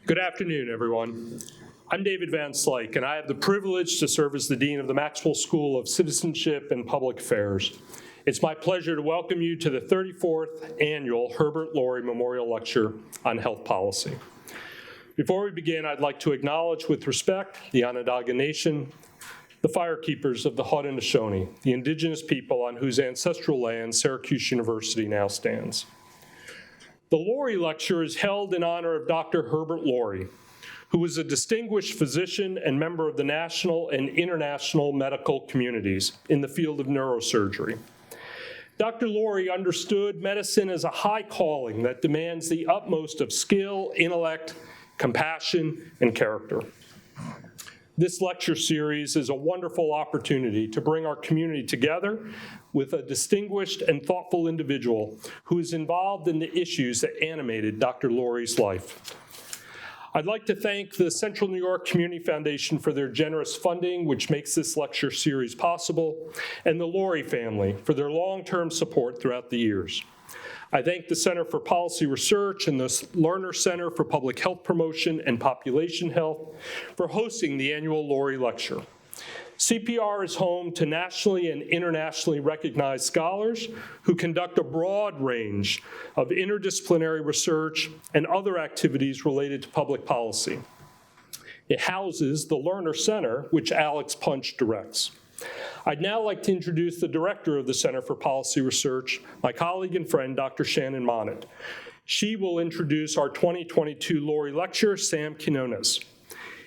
Good afternoon, everyone. I'm David Van Slyke, and I have the privilege to serve as the Dean of the Maxwell School of Citizenship and Public Affairs. It's my pleasure to welcome you to the 34th Annual Herbert Lourie Memorial Lecture on Health Policy. Before we begin, I'd like to acknowledge with respect the Onondaga Nation, the firekeepers of the Haudenosaunee, the indigenous people on whose ancestral land Syracuse University now stands. The Lourie Lecture is held in honor of Dr. Herbert Lourie, who was a distinguished physician and member of the national and international medical communities in the field of neurosurgery. Dr. Lourie understood medicine as a high calling that demands the utmost of skill, intellect, compassion, and character. This lecture series is a wonderful opportunity to bring our community together with a distinguished and thoughtful individual who is involved in the issues that animated Dr. Lourie's life. I'd like to thank the Central New York Community Foundation for their generous funding, which makes this lecture series possible, and the Lourie family for their long-term support throughout the years. I thank the Center for Policy Research and the Lerner Center for Public Health Promotion and Population Health for hosting the annual Lourie Lecture. CPR is home to nationally and internationally recognized scholars who conduct a broad range of interdisciplinary research and other activities related to public policy. It houses the Lerner Center, which Alex Punch directs. I'd now like to introduce the director of the Center for Policy Research, my colleague and friend, Dr. Shannon Monnat. She will introduce our 2022 Lourie Lecture, Sam Quinones.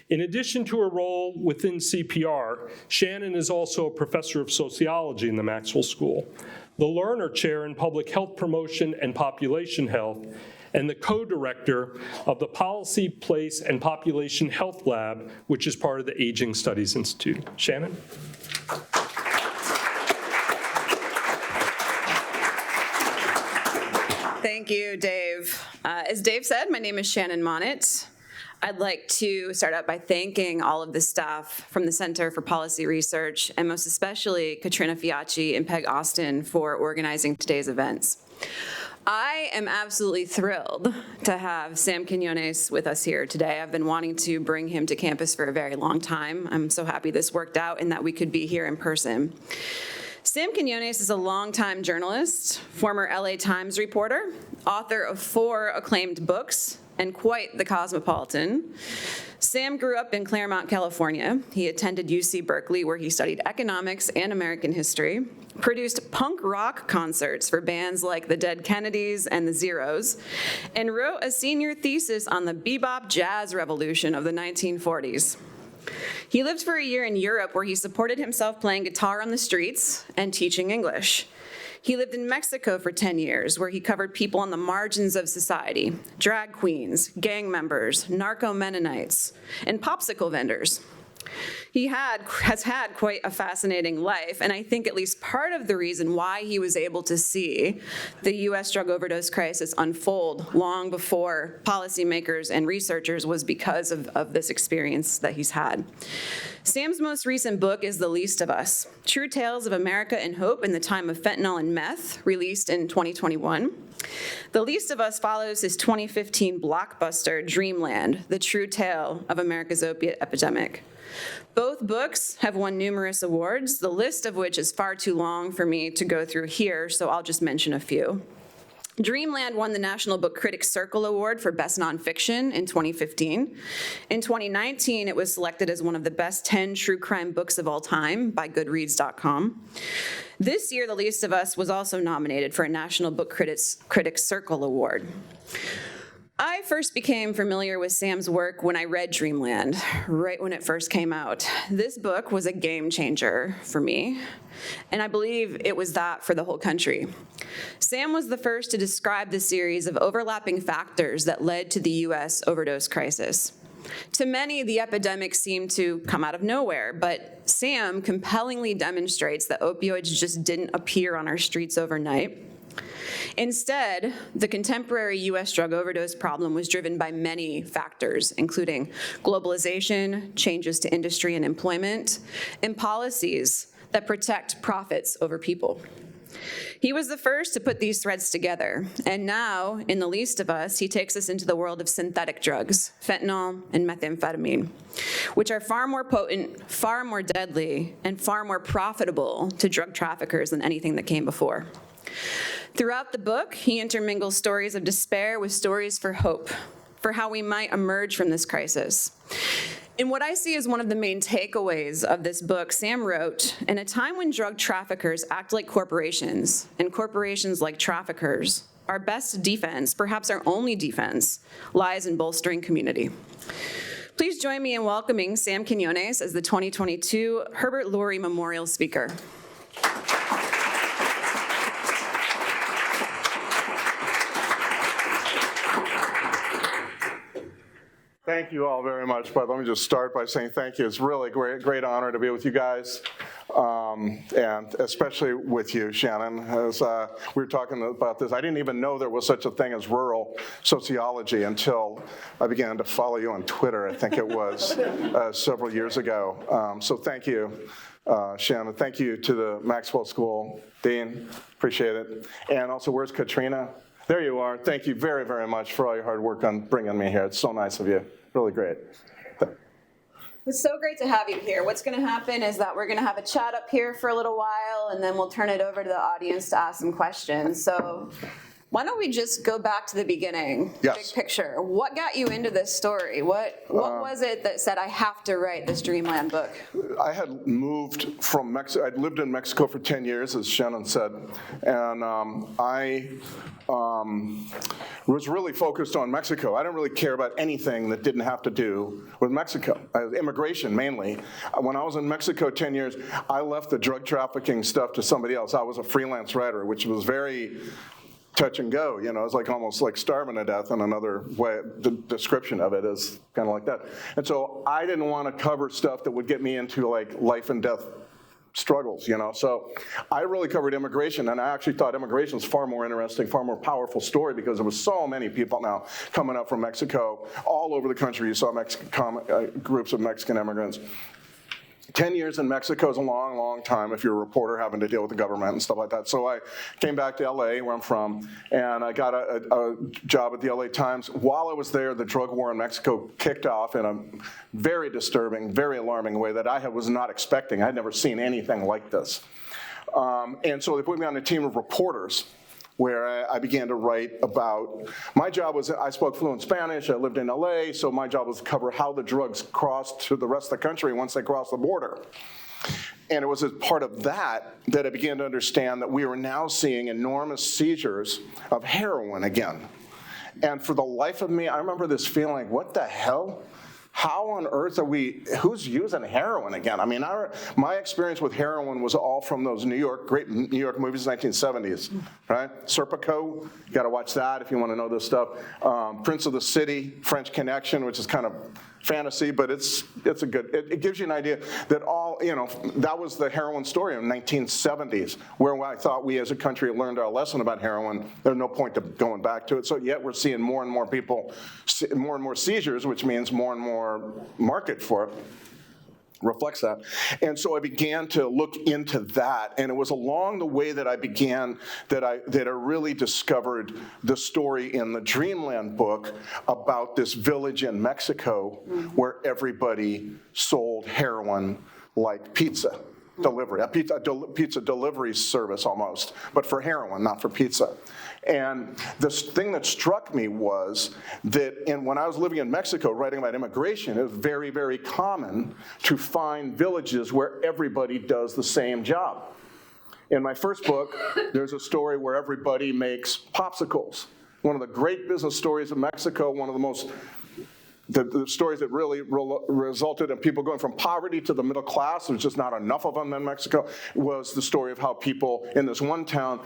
In addition to her role within CPR, Shannon is also a professor of sociology in the Maxwell School, the Lerner Chair in Public Health Promotion and Population Health, and the co-director of the Policy, Place, and Population Health Lab, which is part of the Aging Studies Institute. Shannon? Thank you, Dave. As Dave said, my name is Shannon Monnat. I'd like to start out by thanking all of the staff from the Center for Policy Research, and most especially Katrina Fiacci and Peg Austin for organizing today's events. I am absolutely thrilled to have Sam Quinones with us here today. I've been wanting to bring him to campus for a very long time. I'm so happy this worked out and that we could be here in person. Sam Quinones is a longtime journalist, former LA Times reporter, author of 4 acclaimed books, and quite the cosmopolitan. Sam grew up in Claremont, California. He attended UC Berkeley, where he studied economics and American history, produced punk rock concerts for bands like the Dead Kennedys and the Zeros, and wrote a senior thesis on the bebop jazz revolution of the 1940s. He lived for a year in Europe, where he supported himself playing guitar on the streets and teaching English. He lived in Mexico for 10 years, where he covered people on the margins of society, drag queens, gang members, narco-Mennonites, and popsicle vendors. He has had quite a fascinating life, and I think at least part of the reason why he was able to see the U.S. drug overdose crisis unfold long before policymakers and researchers was because of this experience that he's had. Sam's most recent book is The Least of Us, True Tales of America and Hope in the Time of Fentanyl and Meth, released in 2021. The Least of Us follows his 2015 blockbuster, Dreamland, the true tale of America's opiate epidemic. Both books have won numerous awards, the list of which is far too long for me to go through here, so I'll just mention a few. Dreamland won the National Book Critics Circle Award for Best Nonfiction in 2015. In 2019, it was selected as one of the best 10 true crime books of all time by Goodreads.com. This year, The Least of Us was also nominated for a National Book Critics Circle Award. I first became familiar with Sam's work when I read Dreamland, right when it first came out. This book was a game changer for me, and I believe it was that for the whole country. Sam was the first to describe the series of overlapping factors that led to the U.S. overdose crisis. To many, the epidemic seemed to come out of nowhere, but Sam compellingly demonstrates that opioids just didn't appear on our streets overnight. Instead, the contemporary U.S. drug overdose problem was driven by many factors, including globalization, changes to industry and employment, and policies that protect profits over people. He was the first to put these threads together, and now, in The Least of Us, he takes us into the world of synthetic drugs, fentanyl and methamphetamine, which are far more potent, far more deadly, and far more profitable to drug traffickers than anything that came before. Throughout the book, he intermingles stories of despair with stories for hope, for how we might emerge from this crisis. And what I see as one of the main takeaways of this book, Sam wrote, in a time when drug traffickers act like corporations, and corporations like traffickers, our best defense, perhaps our only defense, lies in bolstering community. Please join me in welcoming Sam Quinones as the 2022 Herbert Lourie Memorial Speaker. Thank you all very much, but let me just start by saying thank you. It's really great honor to be with you guys, and especially with you, Shannon. As we were talking about this, I didn't even know there was such a thing as rural sociology until I began to follow you on Twitter, I think it was, several years ago. So thank you, Shannon. Thank you to the Maxwell School Dean, appreciate it. And also, where's Katrina? There you are. Thank you very, very much for all your hard work on bringing me here. It's so nice of you. Really great. It's so great to have you here. What's going to happen is that we're going to have a chat up here for a little while, and then we'll turn it over to the audience to ask some questions. So why don't we just go back to the beginning, Yes. Big picture. What got you into this story? What was it that said, I have to write this Dreamland book? I had moved from Mexico. I'd lived in Mexico for 10 years, as Shannon said, and I was really focused on Mexico. I didn't really care about anything that didn't have to do with Mexico, immigration mainly. When I was in Mexico 10 years, I left the drug trafficking stuff to somebody else. I was a freelance writer, which was very touch and go, you know, it's like almost like starving to death, and another way, the description of it is kind of like that. And so I didn't want to cover stuff that would get me into like life and death struggles, you know. So I really covered immigration, and I actually thought immigration was far more interesting, far more powerful story, because there was so many people now coming up from Mexico. All over the country you saw groups of Mexican immigrants. 10 years in Mexico is a long, long time if you're a reporter having to deal with the government and stuff like that. So I came back to LA, where I'm from, and I got a job at the LA Times. While I was there, the drug war in Mexico kicked off in a very disturbing, very alarming way that I was not expecting. I'd never seen anything like this. And so they put me on a team of reporters, where I began to write about, my job was, I spoke fluent Spanish, I lived in LA, so my job was to cover how the drugs crossed to the rest of the country once they crossed the border. And it was as part of that that I began to understand that we were now seeing enormous seizures of heroin again. And for the life of me, I remember this feeling, what the hell? How on earth who's using heroin again? I mean, my experience with heroin was all from those great New York movies, 1970s, right? Serpico, you gotta watch that if you wanna know this stuff. Prince of the City, French Connection, which is kind of fantasy, but it's a good, it gives you an idea that that was the heroin story in the 1970s, where I thought we as a country learned our lesson about heroin. There's no point to going back to it. So yet we're seeing more and more people, more and more seizures, which means more and more market for it. Reflects that. And so I began to look into that, and it was along the way that I began that I really discovered the story in the Dreamland book about this village in Mexico where everybody sold heroin like pizza delivery, a pizza delivery service almost, but for heroin, not for pizza. And the thing that struck me was that when I was living in Mexico writing about immigration, it was very, very common to find villages where everybody does the same job. In my first book, there's a story where everybody makes popsicles. One of the great business stories of Mexico, one of the most the stories that really resulted in people going from poverty to the middle class, there's just not enough of them in Mexico, was the story of how people in this one town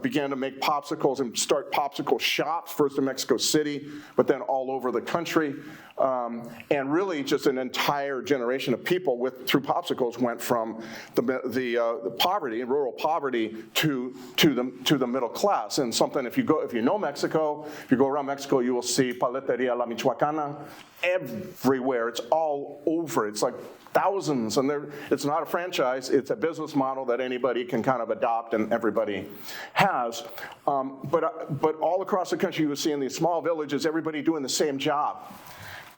began to make popsicles and start popsicle shops, first in Mexico City, but then all over the country. And really just an entire generation of people through popsicles went from the poverty, rural poverty, to the middle class. And something, if you know Mexico, if you go around Mexico, you will see Paleteria La Michoacana everywhere. It's all over. It's like thousands, and it's not a franchise. It's a business model that anybody can kind of adopt, and everybody has. But all across the country, you will see in these small villages, everybody doing the same job.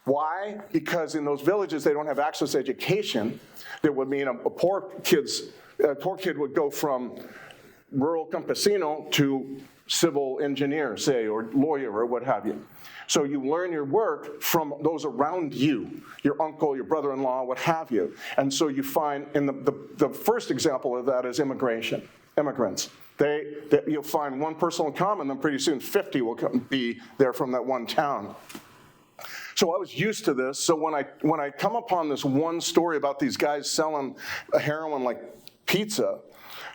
Why? Because in those villages, they don't have access to education. That would mean a poor kid would go from rural campesino to civil engineer, say, or lawyer, or what have you. So you learn your work from those around you, your uncle, your brother-in-law, what have you. And so you find, in the first example of that is immigrants. You'll find one person will come, and then pretty soon 50 will be there from that one town. So I was used to this. So when I come upon this one story about these guys selling heroin like pizza,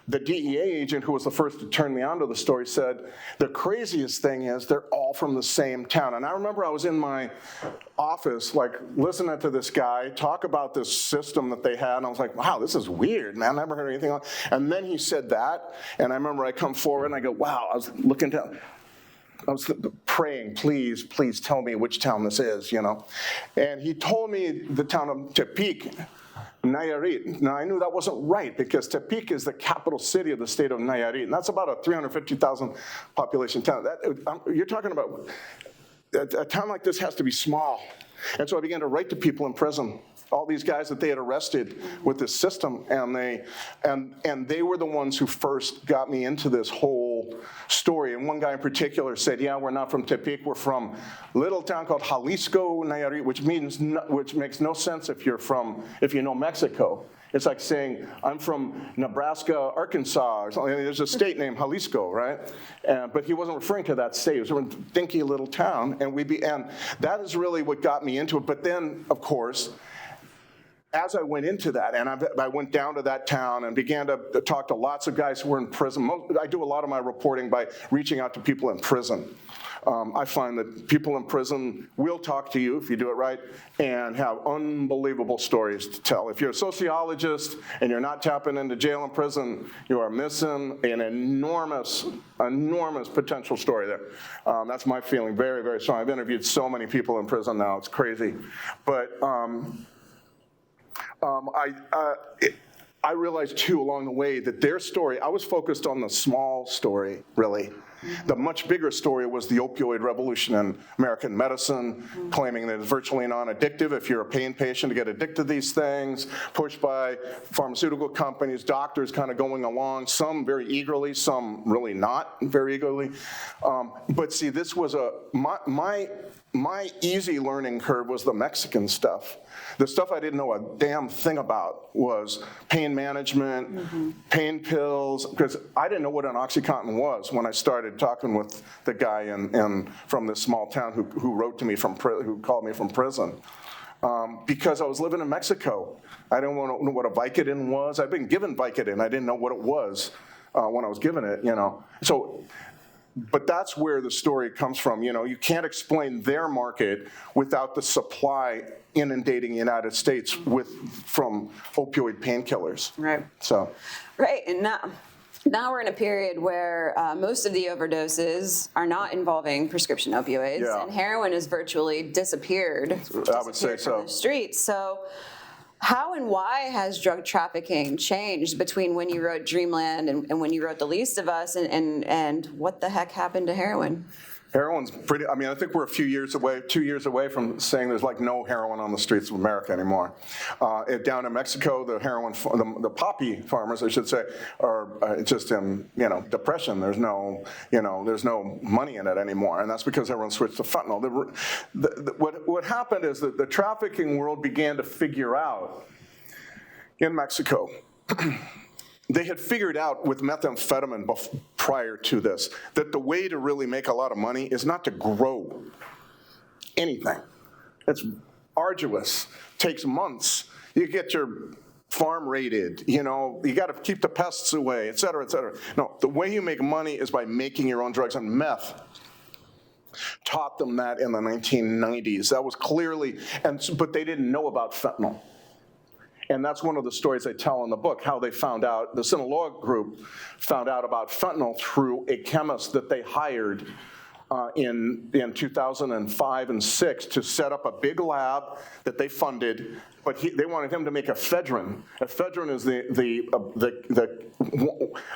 the DEA agent who was the first to turn me on to the story said, the craziest thing is they're all from the same town. And I remember I was in my office, like, listening to this guy talk about this system that they had, and I was like, wow, this is weird, man, I never heard anything like that. And then he said that, and I remember I come forward and I go, wow, I was looking down. I was praying, please tell me which town this is, And he told me the town of Tepic, Nayarit. Now, I knew that wasn't right, because Tepic is the capital city of the state of Nayarit, and that's about a 350,000 population town. You're talking about a town like this has to be small. And so I began to write to people in prison, all these guys that they had arrested with this system, and they were the ones who first got me into this whole story. And one guy in particular said, yeah, we're not from Tepic, we're from a little town called Jalisco, Nayarit, which makes no sense if you know Mexico. It's like saying, I'm from Nebraska, Arkansas, or something. There's a state named Jalisco, right? But he wasn't referring to that state. He was referring to a dinky little town, and that is really what got me into it. But then, of course, as I went into that, and I went down to that town and began to talk to lots of guys who were in prison. I do a lot of my reporting by reaching out to people in prison. I find that people in prison will talk to you, if you do it right, and have unbelievable stories to tell. If you're a sociologist and you're not tapping into jail and prison, you are missing an enormous potential story there. That's my feeling, very, very strong. I've interviewed so many people in prison now, it's crazy. But I realized, too, along the way that their story, I was focused on the small story, really. The much bigger story was the opioid revolution in American medicine, claiming that it's virtually non-addictive if you're a pain patient to get addicted to these things, pushed by pharmaceutical companies, doctors kind of going along, some very eagerly, some really not very eagerly. But see, this was my easy learning curve was the Mexican stuff. The stuff I didn't know a damn thing about was pain management, pain pills, because I didn't know what an OxyContin was when I started talking with the guy from this small town who wrote to me who called me from prison. Because I was living in Mexico. I didn't know what a Vicodin was. I'd been given Vicodin. I didn't know what it was when I was given it, So, but that's where the story comes from. You can't explain their market without the supply inundating the United States from opioid painkillers. Right. So. Right, and now we're in a period where most of the overdoses are not involving prescription opioids, and heroin has virtually disappeared. I would say so. From the streets. So how and why has drug trafficking changed between when you wrote Dreamland and when you wrote The Least of Us, and what the heck happened to heroin? Heroin's I think we're 2 years away from saying there's like no heroin on the streets of America anymore. Down in Mexico, the poppy farmers, I should say, are just in, depression. There's no money in it anymore, and that's because everyone switched to fentanyl. What happened is that the trafficking world began to figure out in Mexico. They had figured out with methamphetamine prior to this that the way to really make a lot of money is not to grow anything. It's arduous, takes months. You get your farm raided, you got to keep the pests away, et cetera, et cetera. No, the way you make money is by making your own drugs, and meth taught them that in the 1990s. That was clearly, but they didn't know about fentanyl. And that's one of the stories I tell in the book, how they found out, the Sinaloa group found out about fentanyl through a chemist that they hired in 2005 and 6 to set up a big lab that they funded, but they wanted him to make ephedrine. Ephedrine is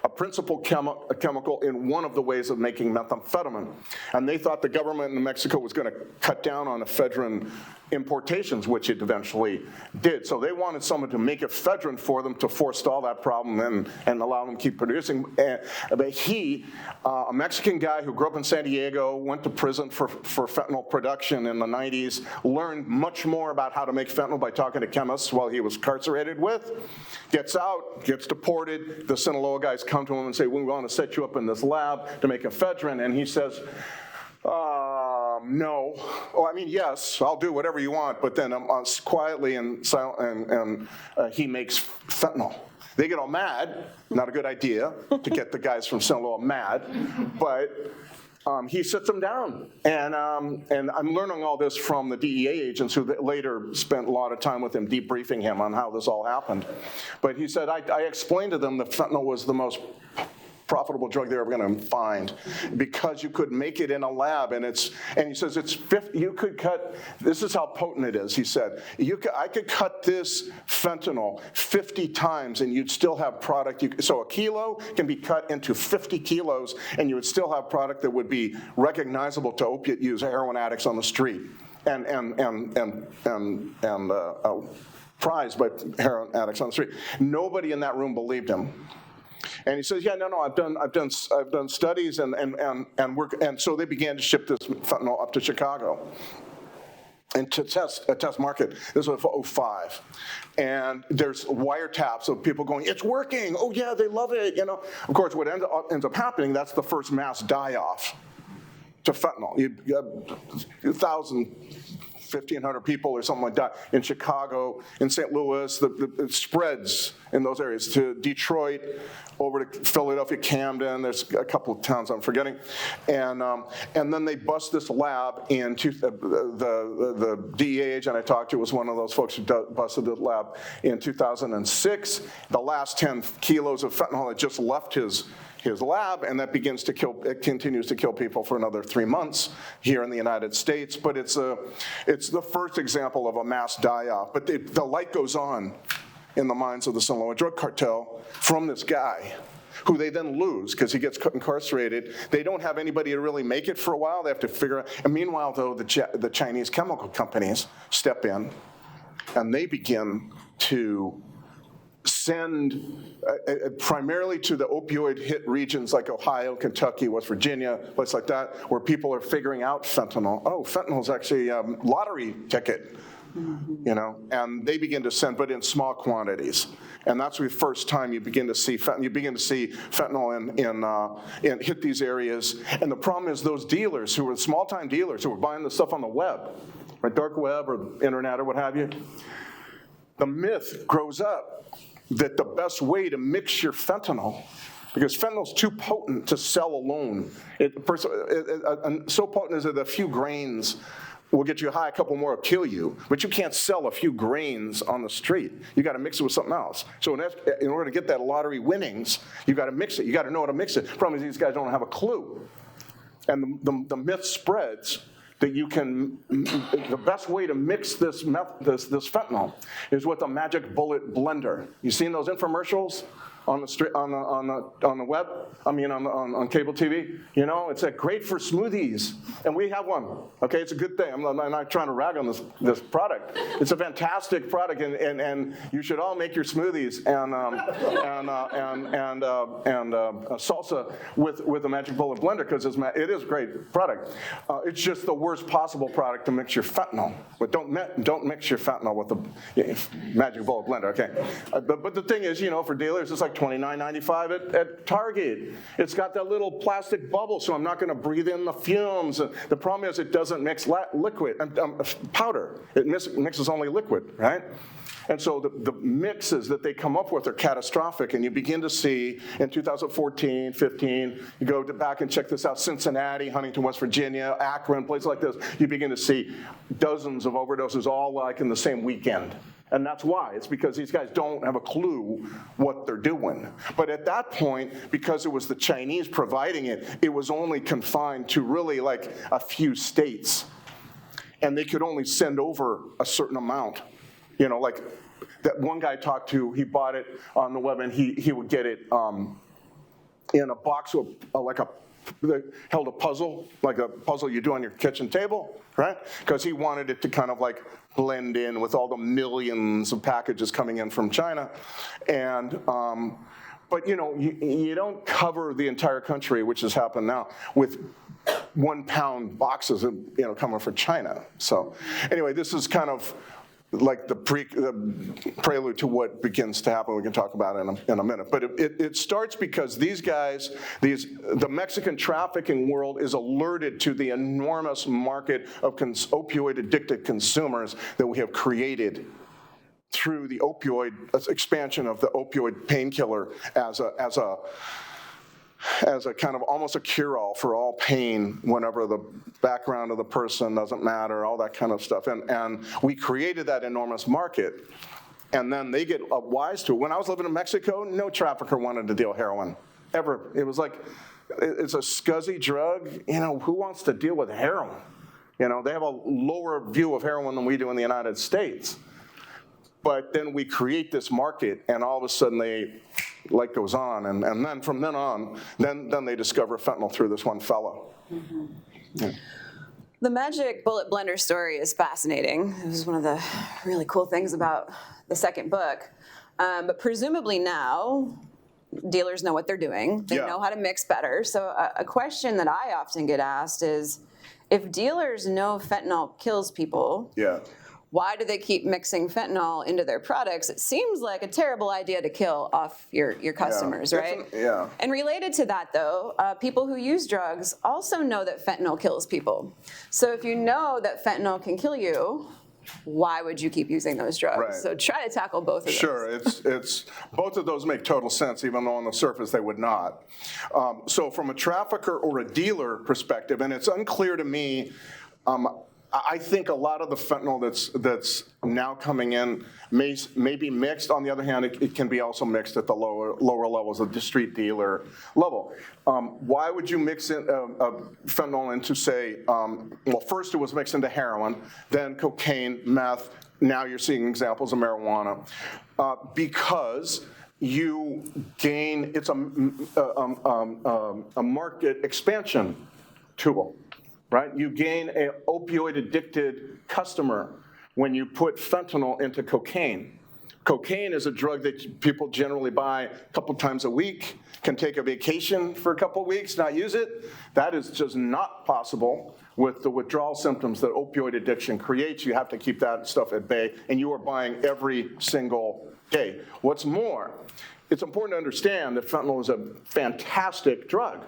a principal chemical in one of the ways of making methamphetamine. And they thought the government in Mexico was going to cut down on ephedrine importations, which it eventually did. So they wanted someone to make ephedrine for them to forestall that problem and allow them to keep producing. But he, a Mexican guy who grew up in San Diego, went to prison for fentanyl production in the 90s, learned much more about how to make fentanyl by talking to chemists while he was incarcerated gets out, gets deported. The Sinaloa guys come to him and say, we want to set you up in this lab to make ephedrine. And he says, no. Oh, I mean, yes, I'll do whatever you want, but then quietly and silent, he makes fentanyl. They get all mad. Not a good idea to get the guys from Sinaloa mad, but he sits them down. And I'm learning all this from the DEA agents who later spent a lot of time with him debriefing him on how this all happened. But he said, I explained to them that fentanyl was the most profitable drug they're ever going to find because you could make it in a lab, and he says you could cut. This is how potent it is. He said I could cut this fentanyl 50 times, and you'd still have product. So a kilo can be cut into 50 kilos, and you would still have product that would be recognizable to opiate use heroin addicts on the street, and prized by heroin addicts on the street. Nobody in that room believed him. And he says, yeah, no, I've done studies, and so they began to ship this fentanyl up to Chicago and to test market. This was 2005. And there's wiretaps of people going, it's working, oh yeah, they love it, you know. Of course, what ends up happening, that's the first mass die-off to fentanyl. You have 1,000, 1,500 people or something like that in Chicago, in St. Louis. It spreads in those areas to Detroit, over to Philadelphia, Camden. There's a couple of towns I'm forgetting. And then they bust this lab into the DEA agent I talked to was one of those folks who busted the lab in 2006. The last 10 kilos of fentanyl had just left his lab, and that continues to kill people for another 3 months here in the United States. But it's the first example of a mass die-off. But the light goes on in the minds of the Sinaloa drug cartel from this guy, who they then lose because he gets incarcerated. They don't have anybody to really make it for a while. They have to figure out. And meanwhile, though, the Chinese chemical companies step in, and they begin to send primarily to the opioid hit regions like Ohio, Kentucky, West Virginia, places like that, where people are figuring out fentanyl. Oh, fentanyl is actually a lottery ticket, you know, and they begin to send, but in small quantities. And that's the first time you begin to see fentanyl. You begin to see fentanyl in hit these areas. And the problem is those dealers who were small-time dealers who were buying the stuff on the web, right, dark web or internet or what have you, the myth grows up that the best way to mix your fentanyl, because fentanyl's too potent to sell alone. So potent is that a few grains will get you high, a couple more will kill you, but you can't sell a few grains on the street. You got to mix it with something else. So in order to get that lottery winnings, you got to mix it. You got to know how to mix it. The problem is these guys don't have a clue. And the myth spreads that the best way to mix this fentanyl is with a magic bullet blender. You seen those infomercials on the web? I mean, on cable TV? You know, it's great for smoothies, and we have one. Okay, it's a good thing. I'm not trying to rag on this product. It's a fantastic product, and you should all make your smoothies and salsa with a magic bullet blender because it is a great product. It's just the worst possible product to mix your fentanyl. But don't mix your fentanyl with the magic bullet blender. Okay, but the thing is, you know, for dealers, it's like like $29.95 at Target. It's got that little plastic bubble, so I'm not going to breathe in the fumes. The problem is it doesn't mix powder. It mixes only liquid, right? And so the mixes that they come up with are catastrophic, and you begin to see in 2014, 15, you go back and check this out, Cincinnati, Huntington, West Virginia, Akron, places like this, you begin to see dozens of overdoses all like in the same weekend. And that's why. It's because these guys don't have a clue what they're doing. But at that point, because it was the Chinese providing it, it was only confined to really like a few states. And they could only send over a certain amount. You know, like that one guy I talked to, he bought it on the web, and he would get it in a box with that held a puzzle, like a puzzle you do on your kitchen table, right? Because he wanted it to kind of like blend in with all the millions of packages coming in from China. And, but you know, you don't cover the entire country, which has happened now, with 1 pound boxes, you know, coming from China. So anyway, this is kind of like the prelude to what begins to happen. We can talk about it in a minute. But it starts because these guys, the Mexican trafficking world is alerted to the enormous market of opioid-addicted consumers that we have created through the expansion of the opioid painkiller as a kind of almost a cure-all for all pain whenever the background of the person doesn't matter, all that kind of stuff. And we created that enormous market, and then they get wise to it. When I was living in Mexico, no trafficker wanted to deal heroin, ever. It was like, it's a scuzzy drug. You know, who wants to deal with heroin? You know, they have a lower view of heroin than we do in the United States. But then we create this market, and all of a sudden light goes on, and then from then on, then they discover fentanyl through this one fellow. Mm-hmm. Yeah. The magic bullet blender story is fascinating. It was one of the really cool things about the second book. But presumably now, dealers know what they're doing. They know how to mix better. So a question that I often get asked is, if dealers know fentanyl kills people, why do they keep mixing fentanyl into their products? It seems like a terrible idea to kill off your customers, right? And related to that, though, people who use drugs also know that fentanyl kills people. So if you know that fentanyl can kill you, why would you keep using those drugs? Right. So try to tackle both of those. Sure, it's both of those make total sense, even though on the surface they would not. So from a trafficker or a dealer perspective, and it's unclear to me, I think a lot of the fentanyl that's now coming in may be mixed. On the other hand, it can be also mixed at the lower levels of the street dealer level. Why would you mix in fentanyl into, say, well, first it was mixed into heroin, then cocaine, meth. Now you're seeing examples of marijuana, because you gain. It's a market expansion tool. Right? You gain an opioid-addicted customer when you put fentanyl into cocaine. Cocaine is a drug that people generally buy a couple times a week, can take a vacation for a couple weeks, not use it. That is just not possible with the withdrawal symptoms that opioid addiction creates. You have to keep that stuff at bay, and you are buying every single day. What's more, it's important to understand that fentanyl is a fantastic drug,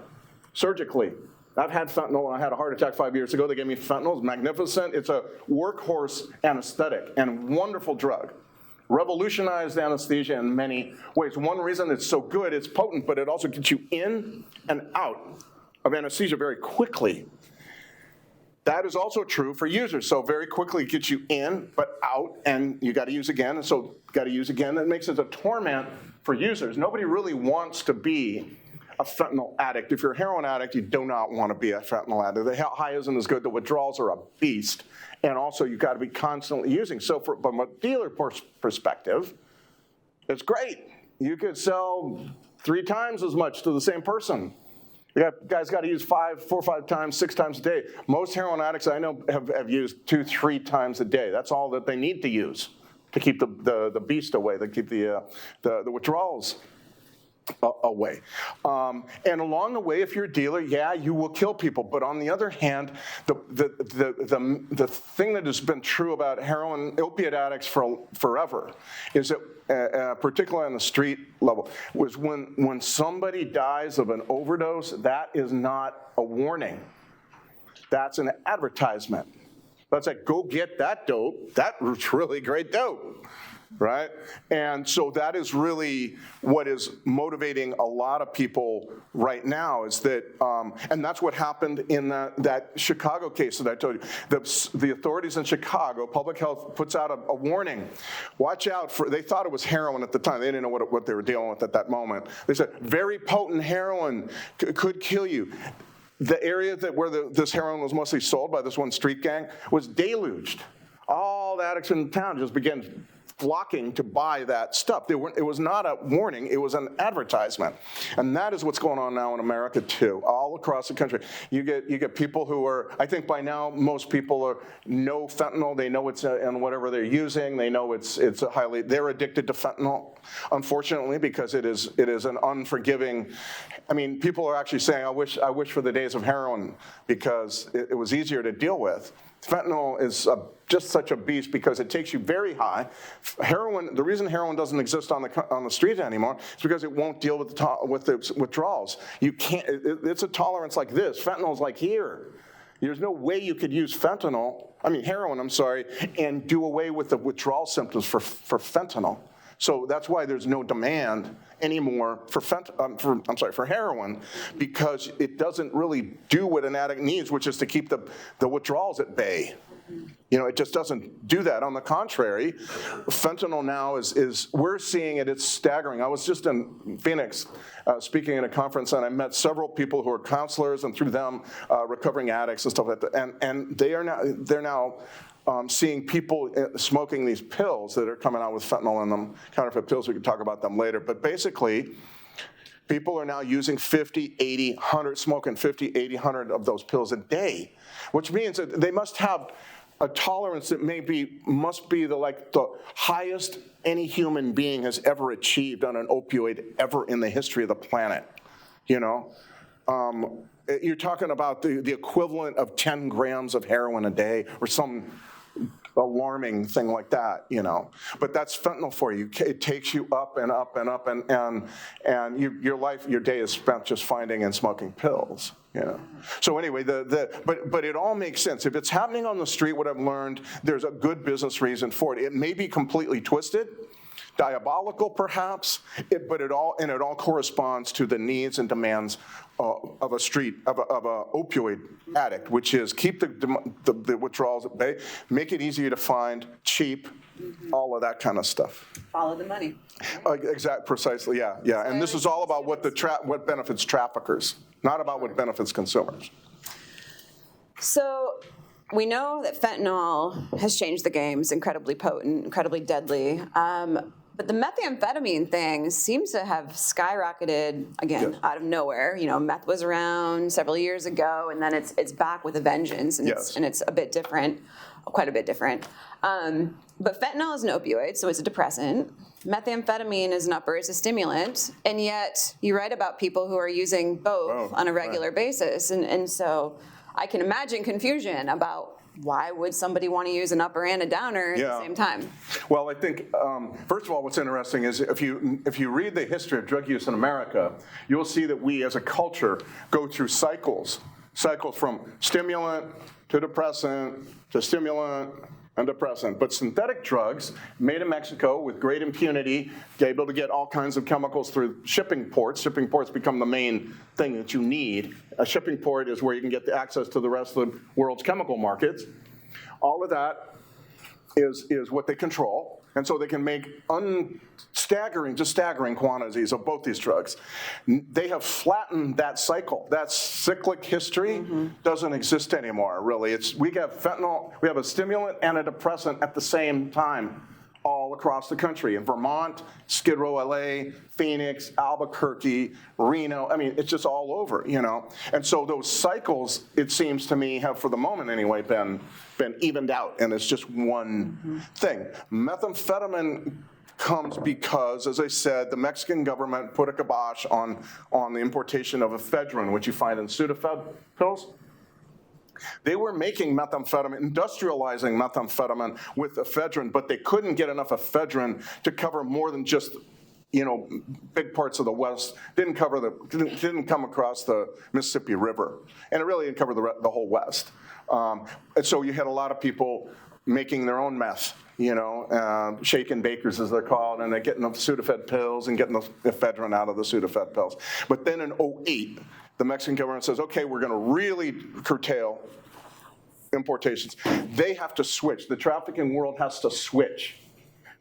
surgically. I've had fentanyl. I had a heart attack 5 years ago. They gave me fentanyl. It's magnificent. It's a workhorse anesthetic and wonderful drug. Revolutionized anesthesia in many ways. One reason it's so good, it's potent, but it also gets you in and out of anesthesia very quickly. That is also true for users. So very quickly it gets you in, but out, and you got to use again, and so got to use again. That makes it a torment for users. Nobody really wants to be a fentanyl addict. If you're a heroin addict, you do not want to be a fentanyl addict. The high isn't as good. The withdrawals are a beast. And also, you've got to be constantly using. So from a dealer perspective, it's great. You could sell 3 times as much to the same person. Guys got to use 4 or 5 times, 6 times a day. Most heroin addicts I know have used 2, 3 times a day. That's all that they need to use to keep the beast away, to keep the withdrawals away. And along the way, if you're a dealer, yeah, you will kill people. But on the other hand, the thing that has been true about heroin, opiate addicts for forever is that, particularly on the street level, was when somebody dies of an overdose, that is not a warning. That's an advertisement. That's like, go get that dope. That's really great dope. Right? And so that is really what is motivating a lot of people right now is that, and that's what happened in that Chicago case that I told you. The authorities in Chicago, public health puts out a warning. Watch out for, they thought it was heroin at the time. They didn't know what they were dealing with at that moment. They said, very potent heroin could kill you. The area where this heroin was mostly sold by this one street gang was deluged. All the addicts in town just began flocking to buy that stuff. It was not a warning, it was an advertisement. And that is what's going on now in America too, all across the country. You get people who are, I think by now most people know fentanyl, they know it's in whatever they're using, they know they're addicted to fentanyl, unfortunately, because it is an unforgiving, I mean, people are actually saying, I wish for the days of heroin because it was easier to deal with. Fentanyl is just such a beast because it takes you very high. Heroin, the reason heroin doesn't exist on the street anymore is because it won't deal with the withdrawals. You can't. It's a tolerance like this. Fentanyl is like here. There's no way you could use heroin, and do away with the withdrawal symptoms for fentanyl. So that's why there's no demand anymore for heroin, because it doesn't really do what an addict needs, which is to keep the withdrawals at bay. It just doesn't do that. On the contrary, fentanyl now is we're seeing it, it's staggering. I was just in Phoenix speaking at a conference, and I met several people who are counselors, and through them, recovering addicts and stuff like that. And they're now seeing people smoking these pills that are coming out with fentanyl in them, counterfeit pills. We can talk about them later. But basically, people are now using 50, 80, 100, smoking 50, 80, 100 of those pills a day, which means that they must have a tolerance that must be the highest any human being has ever achieved on an opioid ever in the history of the planet. You're talking about the equivalent of 10 grams of heroin a day or some alarming thing like that, But that's fentanyl for you. It takes you up and up and up, and your day is spent just finding and smoking pills, So anyway, but it all makes sense. If it's happening on the street, what I've learned, there's a good business reason for it. It may be completely twisted, diabolical perhaps, but it all corresponds to the needs and demands of a opioid addict, which is keep the withdrawals at bay, make it easier to find, cheap, all of that kind of stuff. Follow the money. Precisely, yeah. And this is all about what benefits traffickers, not about what benefits consumers. So we know that fentanyl has changed the game. It's incredibly potent, incredibly deadly. But the methamphetamine thing seems to have skyrocketed again out of nowhere. Meth was around several years ago, and then it's back with a vengeance, and it's a bit different, quite a bit different. But fentanyl is an opioid, so it's a depressant. Methamphetamine is an upper, it's a stimulant, and yet you write about people who are using both on a regular basis, and so I can imagine confusion about why would somebody want to use an upper and a downer at the same time? Well, I think, first of all, what's interesting is if you read the history of drug use in America, you'll see that we as a culture go through cycles from stimulant to depressant to stimulant and depressant. But synthetic drugs made in Mexico with great impunity, able to get all kinds of chemicals through shipping ports. Shipping ports become the main thing that you need. A shipping port is where you can get the access to the rest of the world's chemical markets. All of that is what they control. And so they can make staggering quantities of both these drugs. They have flattened that cycle. That cyclic history doesn't exist anymore, really. We have fentanyl, we have a stimulant and a depressant at the same time all across the country. In Vermont, Skid Row, LA, Phoenix, Albuquerque, Reno. It's just all over, And so those cycles, it seems to me, have, for the moment anyway, been evened out, and it's just one thing. Methamphetamine comes because, as I said, the Mexican government put a kibosh on the importation of ephedrine, which you find in Sudafed pills. They were making methamphetamine, industrializing methamphetamine with ephedrine, but they couldn't get enough ephedrine to cover more than just, big parts of the West. Didn't come across the Mississippi River, and it really didn't cover the whole West. And so you had a lot of people making their own meth, shake and bakers as they're called, and they're getting the Sudafed pills and getting the ephedrine out of the Sudafed pills. But then in 2008, the Mexican government says, okay, we're going to really curtail importations. They have to switch. The trafficking world has to switch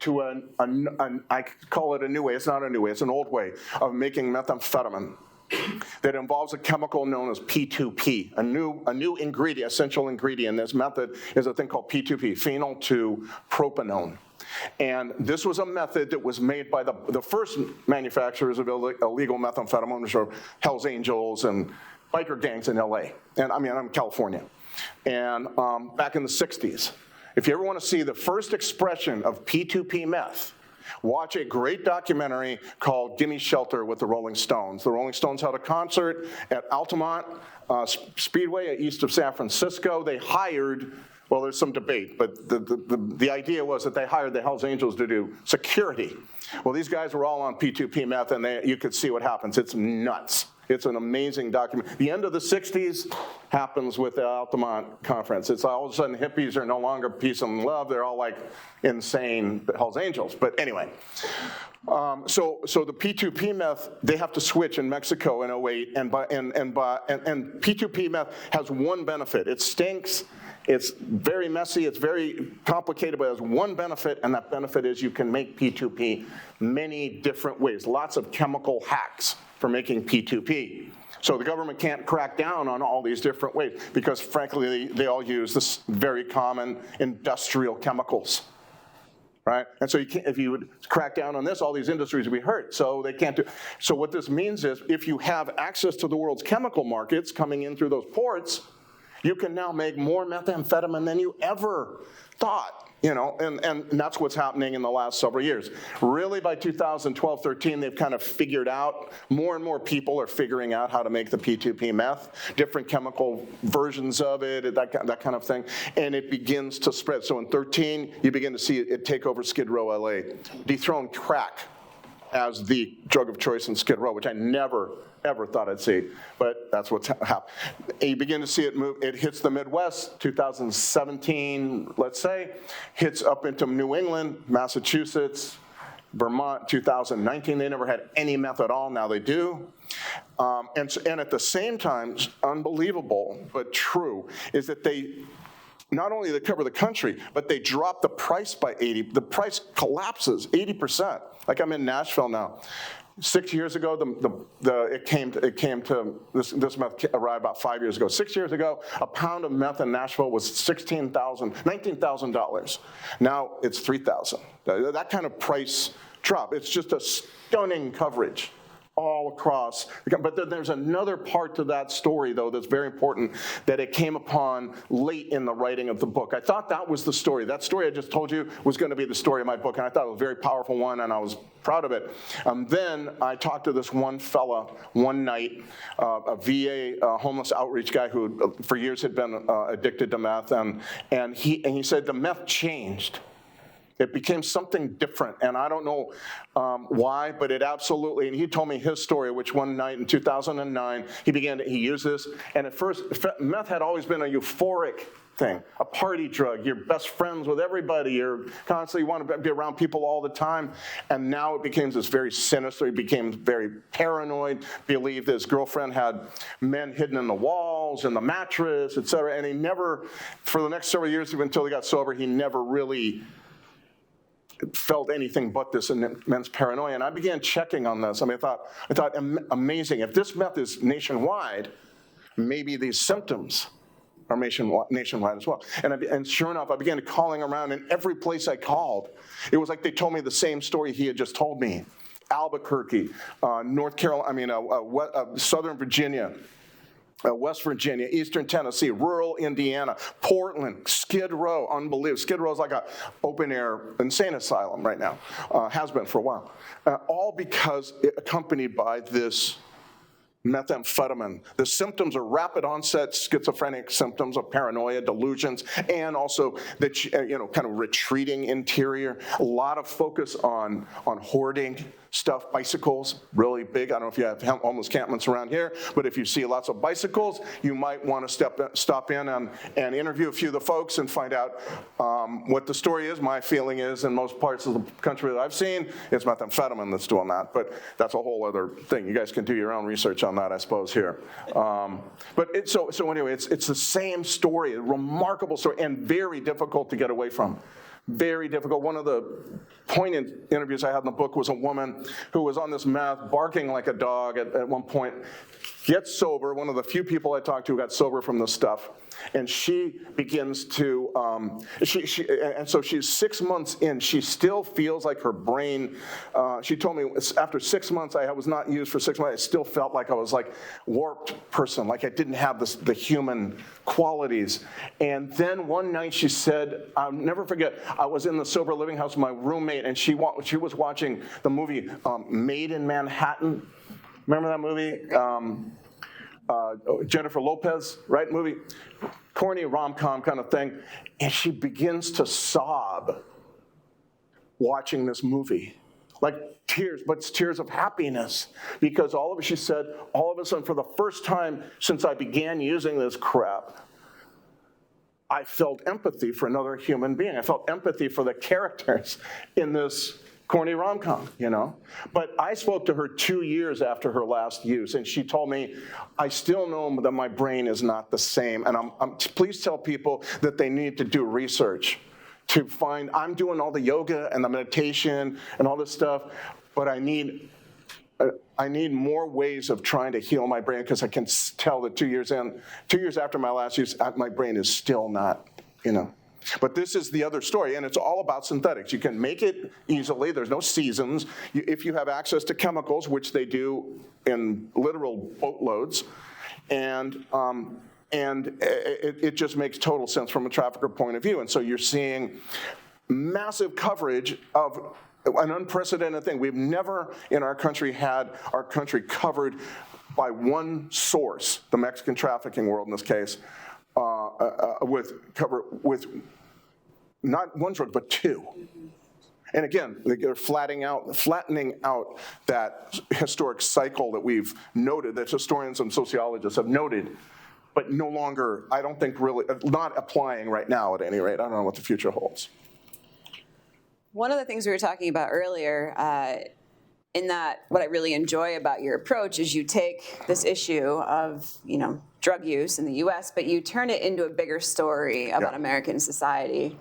to I call it a new way. It's not a new way. It's an old way of making methamphetamine that involves a chemical known as P2P, a new ingredient, essential ingredient. This method is a thing called P2P, phenyl to propanone. And this was a method that was made by the first manufacturers of illegal methamphetamine, which are Hells Angels and biker gangs in LA. And I'm in California. And back in the 60s. If you ever want to see the first expression of P2P meth, watch a great documentary called Gimme Shelter with the Rolling Stones. The Rolling Stones held a concert at Altamont Speedway east of San Francisco. They hired, well, there's some debate, but the idea was that they hired the Hells Angels to do security. Well, these guys were all on P2P meth, and you could see what happens. It's nuts. It's an amazing document. The end of the 60s happens with the Altamont conference. It's all of a sudden hippies are no longer peace and love. They're all like insane Hells Angels. But anyway, so the P2P meth, they have to switch in Mexico in 2008. And P2P meth has one benefit. It stinks. It's very messy, it's very complicated, but it has one benefit, and that benefit is you can make P2P many different ways, lots of chemical hacks for making P2P. So the government can't crack down on all these different ways because, frankly, they all use this very common industrial chemicals, right? And so if you would crack down on this, all these industries would be hurt, so they can't do. So what this means is if you have access to the world's chemical markets coming in through those ports, you can now make more methamphetamine than you ever thought, and that's what's happening in the last several years. Really, by 2012-13, they've kind of figured out, more and more people are figuring out how to make the P2P meth, different chemical versions of it, that kind of thing, and it begins to spread. So in 13, you begin to see it take over Skid Row, LA, dethrone crack as the drug of choice in Skid Row, which I never ever thought I'd see, but that's what's happened. You begin to see it move. It hits the Midwest, 2017, let's say, hits up into New England, Massachusetts, Vermont, 2019. They never had any meth at all. Now they do. And at the same time, unbelievable but true, is that they not only they cover the country, but they drop the price by 80. The price collapses 80%. Like I'm in Nashville now. 6 years ago, it came to this meth arrived about 5 years ago. 6 years ago, a pound of meth in Nashville was $19,000. Now it's $3,000. That kind of price drop. It's just a stunning coverage all across. But then there's another part to that story, though, that's very important, that it came upon late in the writing of the book. I thought that was the story. That story I just told you was going to be the story of my book, and I thought it was a very powerful one, and I was proud of it. Then I talked to this one fella one night, a VA homeless outreach guy who for years had been addicted to meth, and he said the meth changed. It became something different, and I don't know why, but it absolutely, and he told me his story, which one night in 2009, he used this, and at first, meth had always been a euphoric thing, a party drug. You're best friends with everybody. You're constantly want to be around people all the time, and now it became this very sinister. He became very paranoid, believed his girlfriend had men hidden in the walls and the mattress, et cetera, and he never, for the next several years, until he got sober, he never really felt anything but this immense paranoia, and I began checking on this. I mean, I thought, amazing. If this meth is nationwide, maybe these symptoms are nationwide as well. And sure enough, I began calling around, and every place I called, it was like they told me the same story he had just told me. Albuquerque, North Carolina, Southern Virginia, West Virginia, Eastern Tennessee, rural Indiana, Portland, Skid Row, unbelievable. Skid Row is like an open-air insane asylum right now, has been for a while. All because accompanied by this methamphetamine. The symptoms are rapid onset schizophrenic symptoms of paranoia, delusions, and also the kind of retreating interior. A lot of focus on hoarding stuff, bicycles, really big. I don't know if you have homeless encampments around here, but if you see lots of bicycles, you might want to stop in and interview a few of the folks and find out what the story is. My feeling is, in most parts of the country that I've seen, it's methamphetamine that's doing that, but that's a whole other thing. You guys can do your own research on that, I suppose, here. So anyway, it's the same story, a remarkable story, and very difficult to get away from. Very difficult. One of the poignant interviews I had in the book was a woman who was on this meth, barking like a dog at one point, gets sober, one of the few people I talked to who got sober from this stuff, and she begins to, and so she's 6 months in, she still feels like her brain, she told me after 6 months, I was not used for 6 months, I still felt like I was like warped person, like I didn't have the human qualities. And then one night she said, I'll never forget, I was in the sober living house with my roommate, and she was watching the movie Made in Manhattan. Remember that movie? Jennifer Lopez, right? Movie, corny rom-com kind of thing. And she begins to sob watching this movie. Like tears, but it's tears of happiness. Because she said, all of a sudden, for the first time since I began using this crap, I felt empathy for another human being. I felt empathy for the characters in this corny rom-com, But I spoke to her 2 years after her last use, and she told me, I still know that my brain is not the same, and please tell people that they need to do research to find, I'm doing all the yoga and the meditation and all this stuff, but I need more ways of trying to heal my brain, because I can tell that 2 years after my last use, my brain is still not, But this is the other story, and it's all about synthetics. You can make it easily. There's no seasons. If you have access to chemicals, which they do in literal boatloads, and it just makes total sense from a trafficker point of view. And so you're seeing massive coverage of an unprecedented thing. We've never in our country had our country covered by one source, the Mexican trafficking world in this case, with not one drug, but two. And again, they're flattening out that historic cycle that we've noted, that historians and sociologists have noted, but no longer, I don't think really, not applying right now at any rate. I don't know what the future holds. One of the things we were talking about earlier, in that what I really enjoy about your approach is you take this issue of, drug use in the US, but you turn it into a bigger story about American society.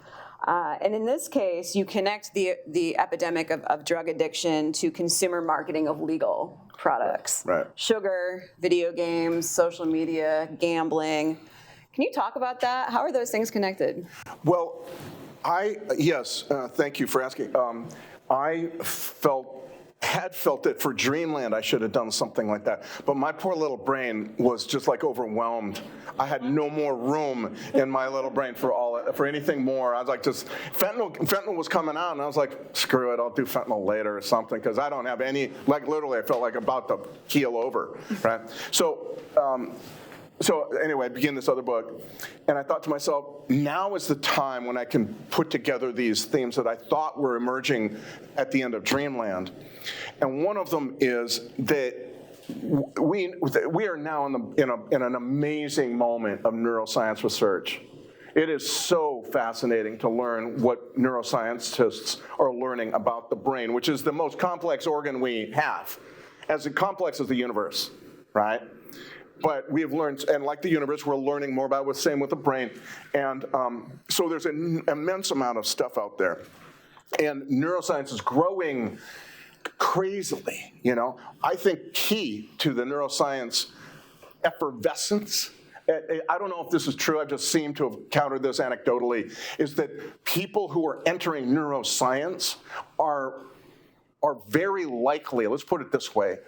And in this case, you connect the epidemic of drug addiction to consumer marketing of legal products. Right. Sugar, video games, social media, gambling. Can you talk about that? How are those things connected? Well, thank you for asking. I had felt it for Dreamland, I should have done something like that. But my poor little brain was just like overwhelmed. I had no more room in my little brain for anything more. I was like, just fentanyl was coming out, and I was like, screw it, I'll do fentanyl later or something, because I don't have any, like literally I felt like about to keel over, right? So anyway, I began this other book, and I thought to myself, now is the time when I can put together these themes that I thought were emerging at the end of Dreamland. And one of them is that we are now in an amazing moment of neuroscience research. It is so fascinating to learn what neuroscientists are learning about the brain, which is the most complex organ we have, as complex as the universe, right? But we have learned, and like the universe, we're learning more about what's same with the brain. And so there's an immense amount of stuff out there. And neuroscience is growing crazily, I think key to the neuroscience effervescence, I don't know if this is true, I just seem to have countered this anecdotally, is that people who are entering neuroscience are are very likely, let's put it this way,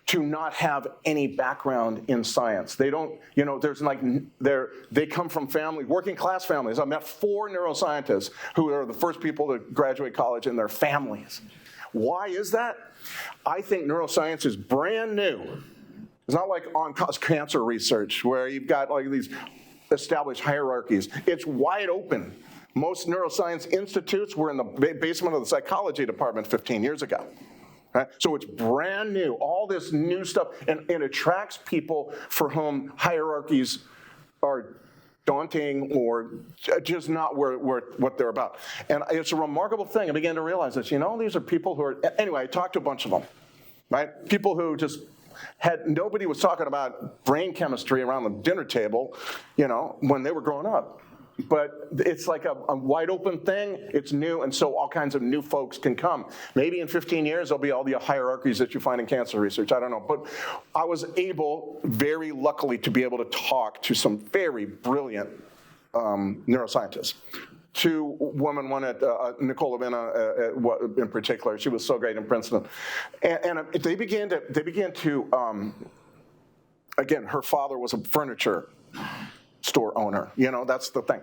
to not have any background in science. They don't, they come from working class families. I met 4 neuroscientists who are the first people to graduate college in their families. Why is that? I think neuroscience is brand new. It's not like cancer research where you've got like these established hierarchies. It's wide open. Most neuroscience institutes were in the basement of the psychology department 15 years ago. Right? So it's brand new, all this new stuff, and it attracts people for whom hierarchies are daunting or just not what they're about. And it's a remarkable thing. I began to realize this. These are people who are, anyway, I talked to a bunch of them, right? People who just nobody was talking about brain chemistry around the dinner table, when they were growing up. But it's like a wide open thing. It's new, and so all kinds of new folks can come. Maybe in 15 years, there'll be all the hierarchies that you find in cancer research. I don't know. But I was able, very luckily, to be able to talk to some very brilliant neuroscientists. 2 women, one at Nicole Levina in particular. She was so great in Princeton. And they began to again, her father was a furniture store owner. That's the thing.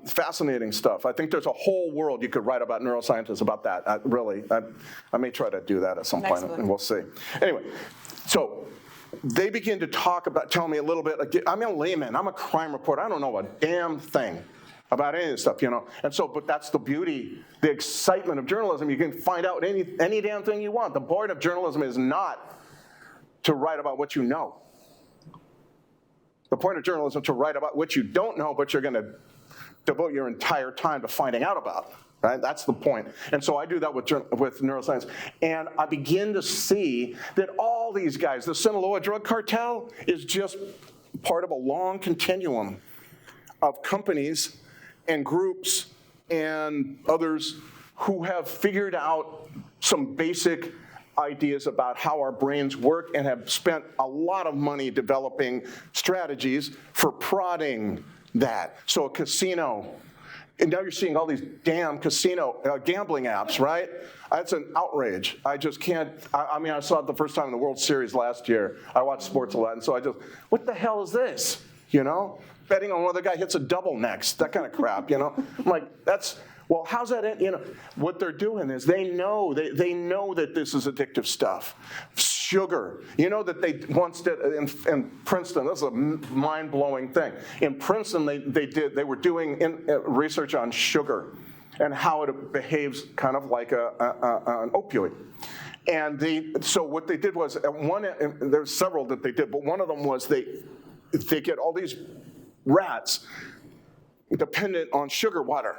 Fascinating stuff. I think there's a whole world you could write about neuroscientists about that. I may try to do that at some point, and we'll see. Anyway, so they begin to tell me a little bit. I'm a layman. I'm a crime reporter. I don't know a damn thing about any of this stuff, And so, but that's the beauty, the excitement of journalism. You can find out any damn thing you want. The point of journalism is not to write about what you know. The point of journalism is to write about what you don't know, but you're going to devote your entire time to finding out about. Right? That's the point. And so I do that with neuroscience. And I begin to see that all these guys, the Sinaloa drug cartel is just part of a long continuum of companies and groups and others who have figured out some basic ideas about how our brains work and have spent a lot of money developing strategies for prodding that. So a casino, and now you're seeing all these damn casino gambling apps, right? That's an outrage. I just can't, I saw it the first time in the World Series last year. I watch sports a lot, and so what the hell is this, Betting on whether the guy hits a double next, that kind of crap, I'm like, well, how's that, what they're doing is they know that this is addictive stuff. Sugar, that they once did in Princeton, this is a mind-blowing thing. In Princeton, they were doing research on sugar and how it behaves kind of like an opioid. And so what they did was, there's several that they did, but one of them was they get all these rats dependent on sugar water.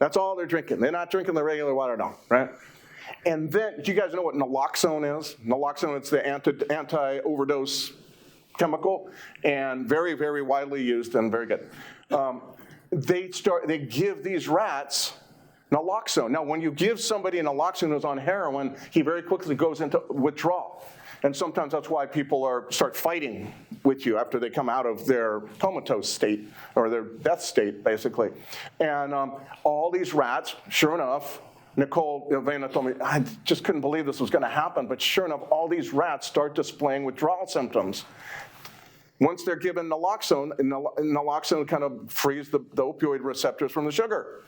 That's all they're drinking. They're not drinking the regular water, no, right? And then, do you guys know what naloxone is? Naloxone, it's the anti-overdose chemical, and very, very widely used and very good. They give these rats naloxone. Now, when you give somebody naloxone who's on heroin, he very quickly goes into withdrawal. And sometimes that's why people start fighting with you after they come out of their comatose state, or their death state, basically. And all these rats, sure enough, Nicole Levina told me, I just couldn't believe this was going to happen, but sure enough, all these rats start displaying withdrawal symptoms. Once they're given naloxone, naloxone kind of frees the opioid receptors from the sugar.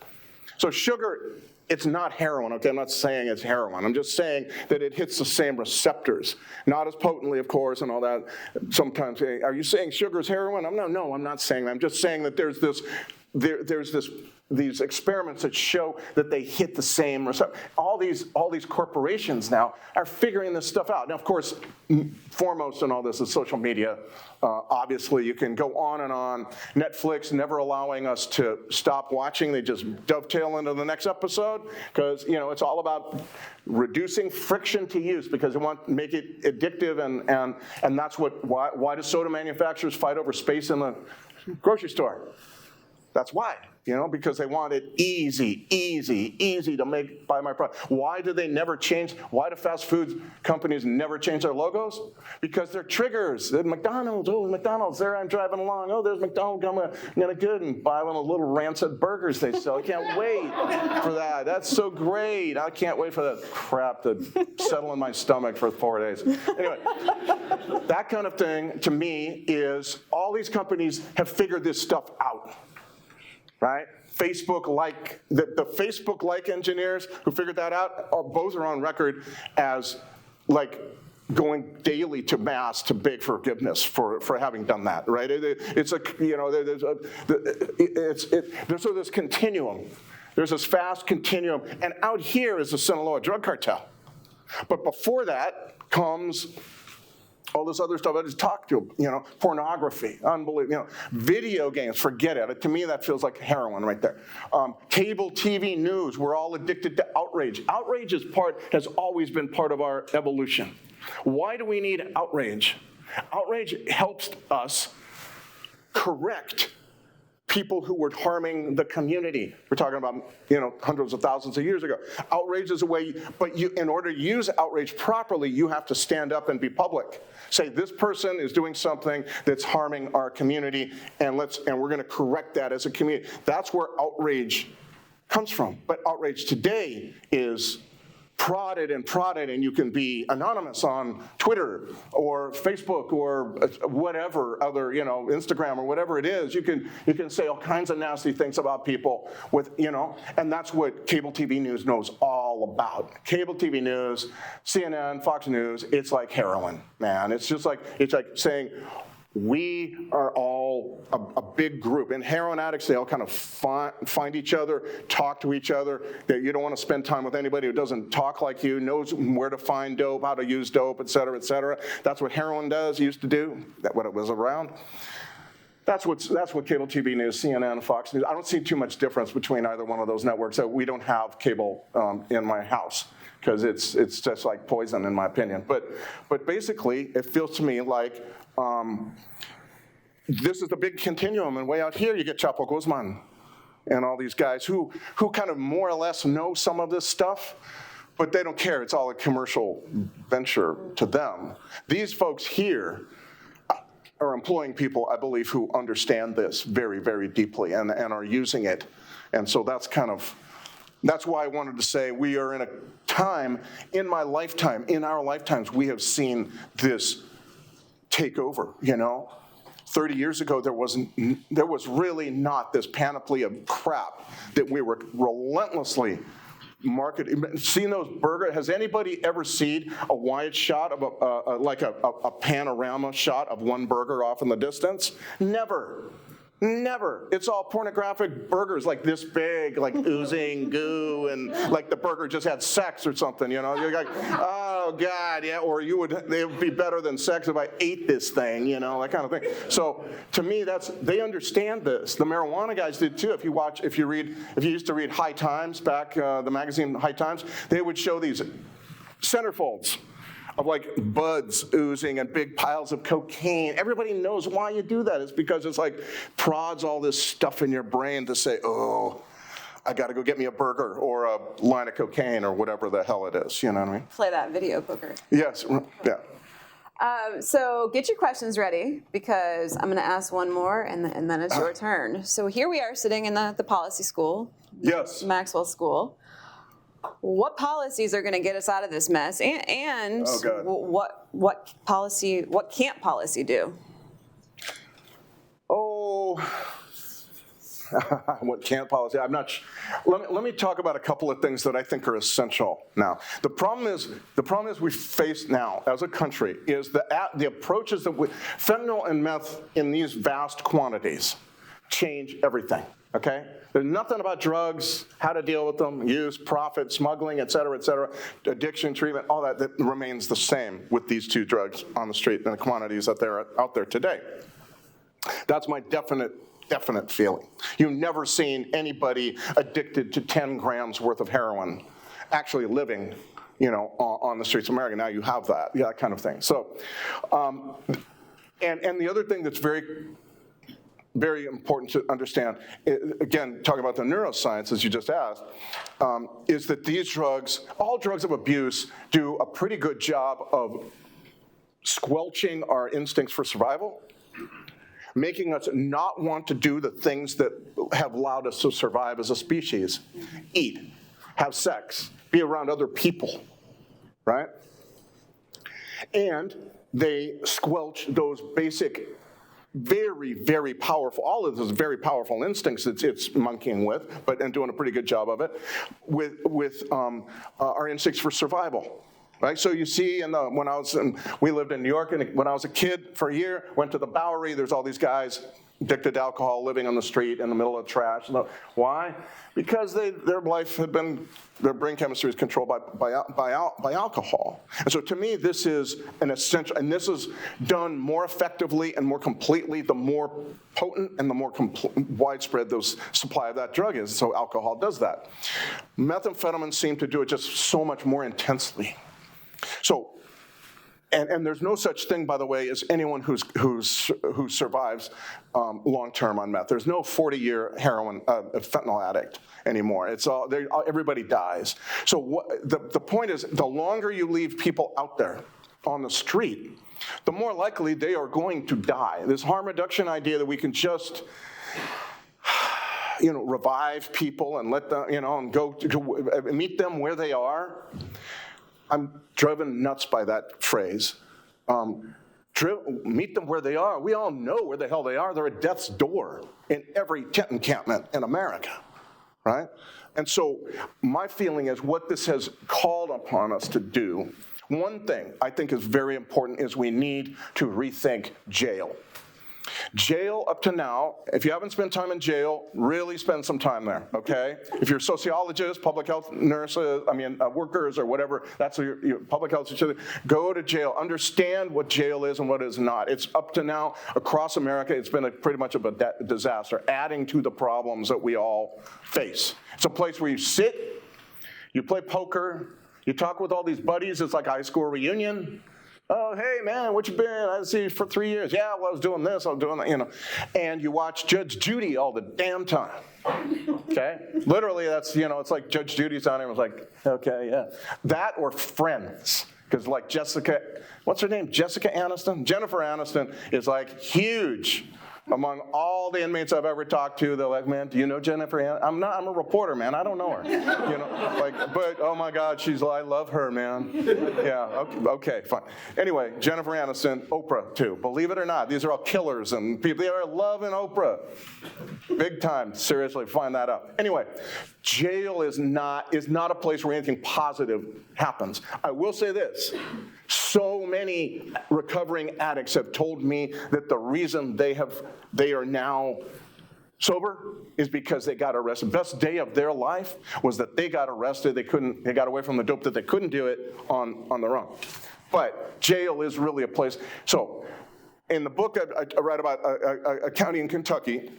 So sugar, it's not heroin, okay? I'm not saying it's heroin. I'm just saying that it hits the same receptors. Not as potently, of course, and all that. Sometimes, are you saying sugar is heroin? No, I'm not saying that. I'm just saying that there's these experiments that show that they hit the same receptor. All these corporations now are figuring this stuff out. Now, of course, foremost in all this is social media. Obviously, you can go on and on. Netflix never allowing us to stop watching. They just dovetail into the next episode because, it's all about reducing friction to use because they want to make it addictive, and that's why do soda manufacturers fight over space in the grocery store? That's why. because they want it easy to buy my product. Why do they never change? Why do fast food companies never change their logos? Because they're triggers. They're McDonald's, there I'm driving along. Oh, there's McDonald's, I'm gonna get and buy one of the little rancid burgers they sell. I can't wait for that. That's so great. I can't wait for that crap to settle in my stomach for 4 days. Anyway, that kind of thing, to me, is all these companies have figured this stuff out. Right? Facebook-like, the Facebook-like engineers who figured that out, both are on record as going daily to mass to beg forgiveness for having done that, right? It's there's this continuum. There's this vast continuum, and out here is the Sinaloa drug cartel. But before that comes all this other stuff I just talked to, pornography, unbelievable, video games, forget it. To me, that feels like heroin right there. Cable TV news, we're all addicted to outrage. Outrage has always been part of our evolution. Why do we need outrage? Outrage helps us correct people who were harming the community. We're talking about, hundreds of thousands of years ago. Outrage is a way, but in order to use outrage properly, you have to stand up and be public. Say, this person is doing something that's harming our community, and we're going to correct that as a community. That's where outrage comes from. But outrage today is prodded, and you can be anonymous on Twitter or Facebook or whatever other, Instagram or whatever it is. You can say all kinds of nasty things about people and that's what cable TV news knows all about. Cable TV news, CNN, Fox News, it's like heroin, man. It's like saying, we are all a big group. And heroin addicts, they all kind of find each other, talk to each other. You don't want to spend time with anybody who doesn't talk like you, knows where to find dope, how to use dope, et cetera, et cetera. That's what heroin used to do, when it was around. That's what cable TV news, CNN, Fox News. I don't see too much difference between either one of those networks. We don't have cable in my house, because it's just like poison, in my opinion. But basically, it feels to me like this is the big continuum, and way out here you get Chapo Guzman and all these guys who kind of more or less know some of this stuff, but they don't care. It's all a commercial venture to them. These folks here are employing people, I believe, who understand this very, very deeply and are using it. And so that's why I wanted to say we are in a time, in our lifetimes, we have seen this take over, 30 years ago, there was really not this panoply of crap that we were relentlessly marketing. Seen those burgers? Has anybody ever seen a wide shot of a panorama shot of one burger off in the distance? Never. Never. It's all pornographic burgers like this big, like oozing goo, and like the burger just had sex or something, You're like, oh God, yeah, or it would be better than sex if I ate this thing, that kind of thing. So to me, they understand this. The marijuana guys did too. If you used to read High Times back, the magazine High Times, they would show these centerfolds of like buds oozing and big piles of cocaine. Everybody knows why you do that. It's because it's like prods all this stuff in your brain to say, oh, I got to go get me a burger or a line of cocaine or whatever the hell it is. You know what I mean? Play that video poker. Yes, yeah. So get your questions ready, because I'm going to ask one more, and then it's your turn. So here we are sitting in the policy school. Yes. Maxwell School. What policies are going to get us out of this mess, and what can't policy do? Oh, what can't policy? I'm not. Let me talk about a couple of things that I think are essential now. The problem is we face now as a country is the approaches that fentanyl and meth in these vast quantities change everything. Okay? There's nothing about drugs, how to deal with them, use, profit, smuggling, et cetera, addiction treatment, all that remains the same with these two drugs on the street and the quantities that they're out there today. That's my definite feeling. You've never seen anybody addicted to 10 grams worth of heroin actually living, on the streets of America. Now you have that, kind of thing. So, and the other thing that's very very important to understand, again, talking about the neuroscience, as you just asked, is that these drugs, all drugs of abuse, do a pretty good job of squelching our instincts for survival, making us not want to do the things that have allowed us to survive as a species. Eat, have sex, be around other people, right? And they squelch those basic, very, very powerful, all of those very powerful instincts that it's monkeying with, and doing a pretty good job of it, with our instincts for survival. Right, so you see, we lived in New York, and when I was a kid for a year, went to the Bowery. There's all these guys addicted to alcohol, living on the street in the middle of trash. Why? Because their life had been, their brain chemistry is controlled by alcohol. And so to me, this is an essential, and this is done more effectively and more completely the more potent and the more widespread the supply of that drug is. So alcohol does that. Methamphetamine seem to do it just so much more intensely. So, and there's no such thing, by the way, as anyone who survives long-term on meth. There's no 40-year fentanyl addict anymore. It's all, everybody dies. So the point is, the longer you leave people out there on the street, the more likely they are going to die. This harm reduction idea that we can just revive people and let them, and go to meet them where they are. I'm driven nuts by that phrase. Meet them where they are. We all know where the hell they are. They're at death's door in every tent encampment in America, right? And so my feeling is what this has called upon us to do, one thing I think is very important is we need to rethink jail. Jail up to now, if you haven't spent time in jail, really spend some time there, okay? If you're a sociologist, public health nurses, workers or whatever, that's your public health, go to jail. Understand what jail is and what is not. It's up to now, across America, it's been pretty much of a disaster, adding to the problems that we all face. It's a place where you sit, you play poker, you talk with all these buddies, it's like a high school reunion. Oh, hey, man, what you been? I didn't see you for 3 years. Yeah, well, I was doing this, I was doing that, And you watch Judge Judy all the damn time, okay? Literally, that's, it's like Judge Judy's on there, and was like, okay, yeah. That or Friends, because like Jessica, what's her name? Jessica Aniston? Jennifer Aniston is like huge among all the inmates I've ever talked to. They're like, man, do you know Jennifer Aniston? I'm a reporter, man, I don't know her. But oh my God, I love her, man. Yeah, okay, fine. Anyway, Jennifer Aniston, Oprah too. Believe it or not, these are all killers and people, they are loving Oprah. Big time, seriously, find that out. Anyway, jail is not a place where anything positive happens. I will say this. So many recovering addicts have told me that the reason they are now sober is because they got arrested. The best day of their life was that they got arrested. They got away from the dope, that they couldn't do it on their own. But jail is really a place. So in the book, I write about a county in Kentucky